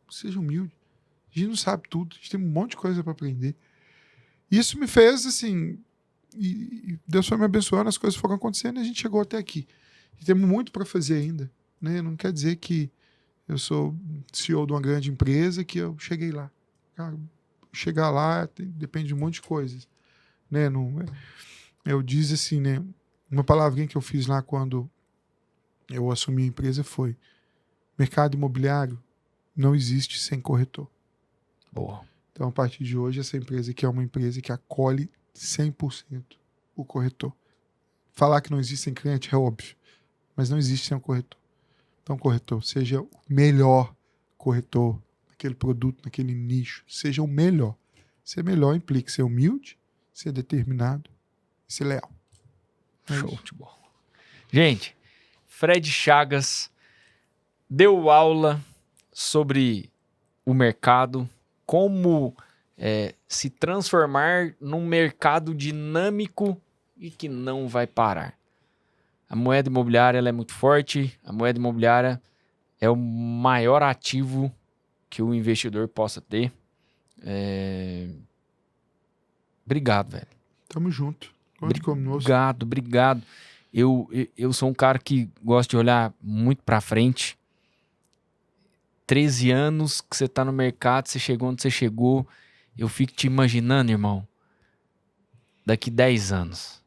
seja humilde. A gente não sabe tudo, a gente tem um monte de coisa para aprender. Isso me fez, assim, e Deus foi me abençoando, as coisas foram acontecendo e a gente chegou até aqui. E temos muito para fazer ainda, né? Não quer dizer que eu sou CEO de uma grande empresa que eu cheguei lá. Cara, chegar lá depende de um monte de coisas, né? Eu disse assim, né? Uma palavrinha que eu fiz lá quando eu assumi a empresa foi: mercado imobiliário não existe sem corretor. Boa. Então, a partir de hoje, essa empresa aqui é uma empresa que acolhe 100% o corretor. Falar que não existe sem cliente é óbvio, mas não existe sem um corretor. Então, corretor, seja o melhor corretor naquele produto, naquele nicho, seja o melhor. Ser melhor implica ser humilde, ser determinado e ser leal. Show de bola. Gente, Fred Chagas deu aula sobre o mercado, como se transformar num mercado dinâmico e que não vai parar. A moeda imobiliária ela é muito forte, a moeda imobiliária é o maior ativo que o investidor possa ter. Obrigado, velho. Tamo junto. Conte conosco. Obrigado. Eu sou um cara que gosta de olhar muito pra frente. 13 anos que você tá no mercado, você chegou onde você chegou. Eu fico te imaginando, irmão, daqui 10 anos.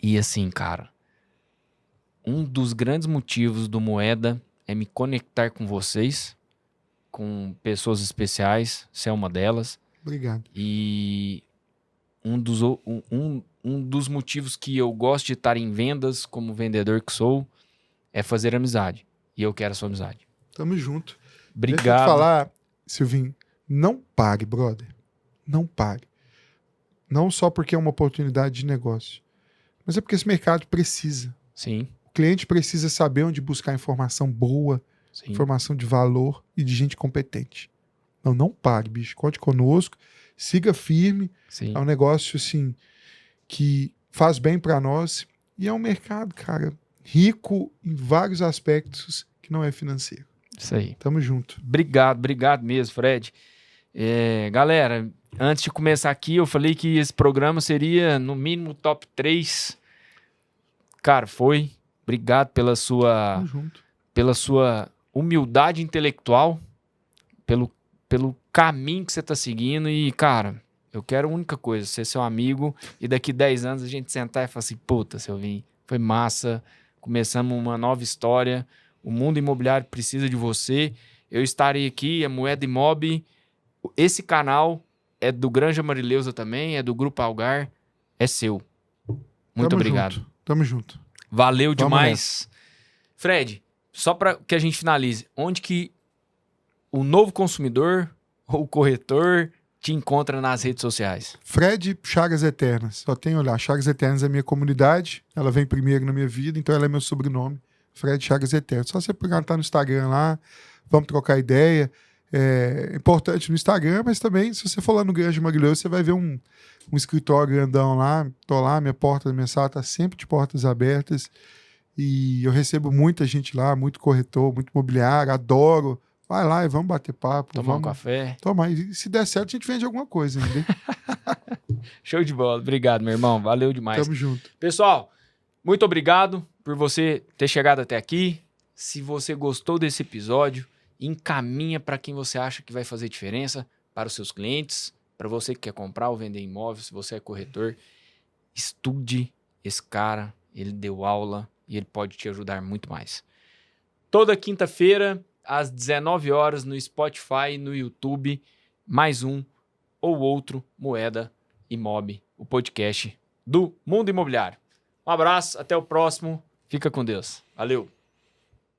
E assim, cara, um dos grandes motivos do Moeda é me conectar com vocês, com pessoas especiais, você é uma delas. Obrigado. E um dos motivos que eu gosto de estar em vendas, como vendedor que sou, é fazer amizade. E eu quero a sua amizade. Tamo junto. Obrigado. Deixa eu te falar, Silvinho, não pare, brother. Não pare. Não só porque é uma oportunidade de negócio, mas é porque esse mercado precisa. Sim. O cliente precisa saber onde buscar informação boa, Sim. informação de valor e de gente competente. Não pare, bicho. Conte conosco. Siga firme. Sim. É um negócio, assim, que faz bem para nós. E é um mercado, cara, rico em vários aspectos que não é financeiro. Isso aí. Tamo junto. Obrigado mesmo, Fred. Galera, antes de começar aqui, eu falei que esse programa seria, no mínimo, top 3. Cara, foi. Obrigado pela sua humildade intelectual, pelo caminho que você tá seguindo. E, cara, eu quero a única coisa, ser seu amigo. E daqui 10 anos a gente sentar e falar assim: puta, Silvinho, foi massa. Começamos uma nova história. O mundo imobiliário precisa de você. Eu estarei aqui, a Moeda Imob. Esse canal é do Granja Marileusa também, é do Grupo Algar. É seu. Muito obrigado. Tamo junto. Valeu demais. Fred, só para que a gente finalize, onde que o novo consumidor ou o corretor te encontra nas redes sociais? Fred Chagas Eternas. Só tem olhar. Chagas Eternas é minha comunidade. Ela vem primeiro na minha vida, então ela é meu sobrenome. Fred Chagas Eternas. Só você perguntar no Instagram lá, vamos trocar ideia. É importante no Instagram, mas também, se você for lá no Granja Marileusa, você vai ver um escritório grandão lá. Tô lá, minha sala tá sempre de portas abertas. E eu recebo muita gente lá, muito corretor, muito imobiliário, adoro. Vai lá e vamos bater papo. Tomar um café. Toma, e se der certo, a gente vende alguma coisa ainda. Show de bola. Obrigado, meu irmão. Valeu demais. Tamo junto. Pessoal, muito obrigado por você ter chegado até aqui. Se você gostou desse episódio encaminha para quem você acha que vai fazer diferença para os seus clientes, para você que quer comprar ou vender imóvel, se você é corretor, estude esse cara, ele deu aula e ele pode te ajudar muito mais. Toda quinta-feira, às 19 horas, no Spotify e no YouTube, mais um ou outro Moeda Imob, o podcast do Mundo Imobiliário. Um abraço, até o próximo. Fica com Deus. Valeu!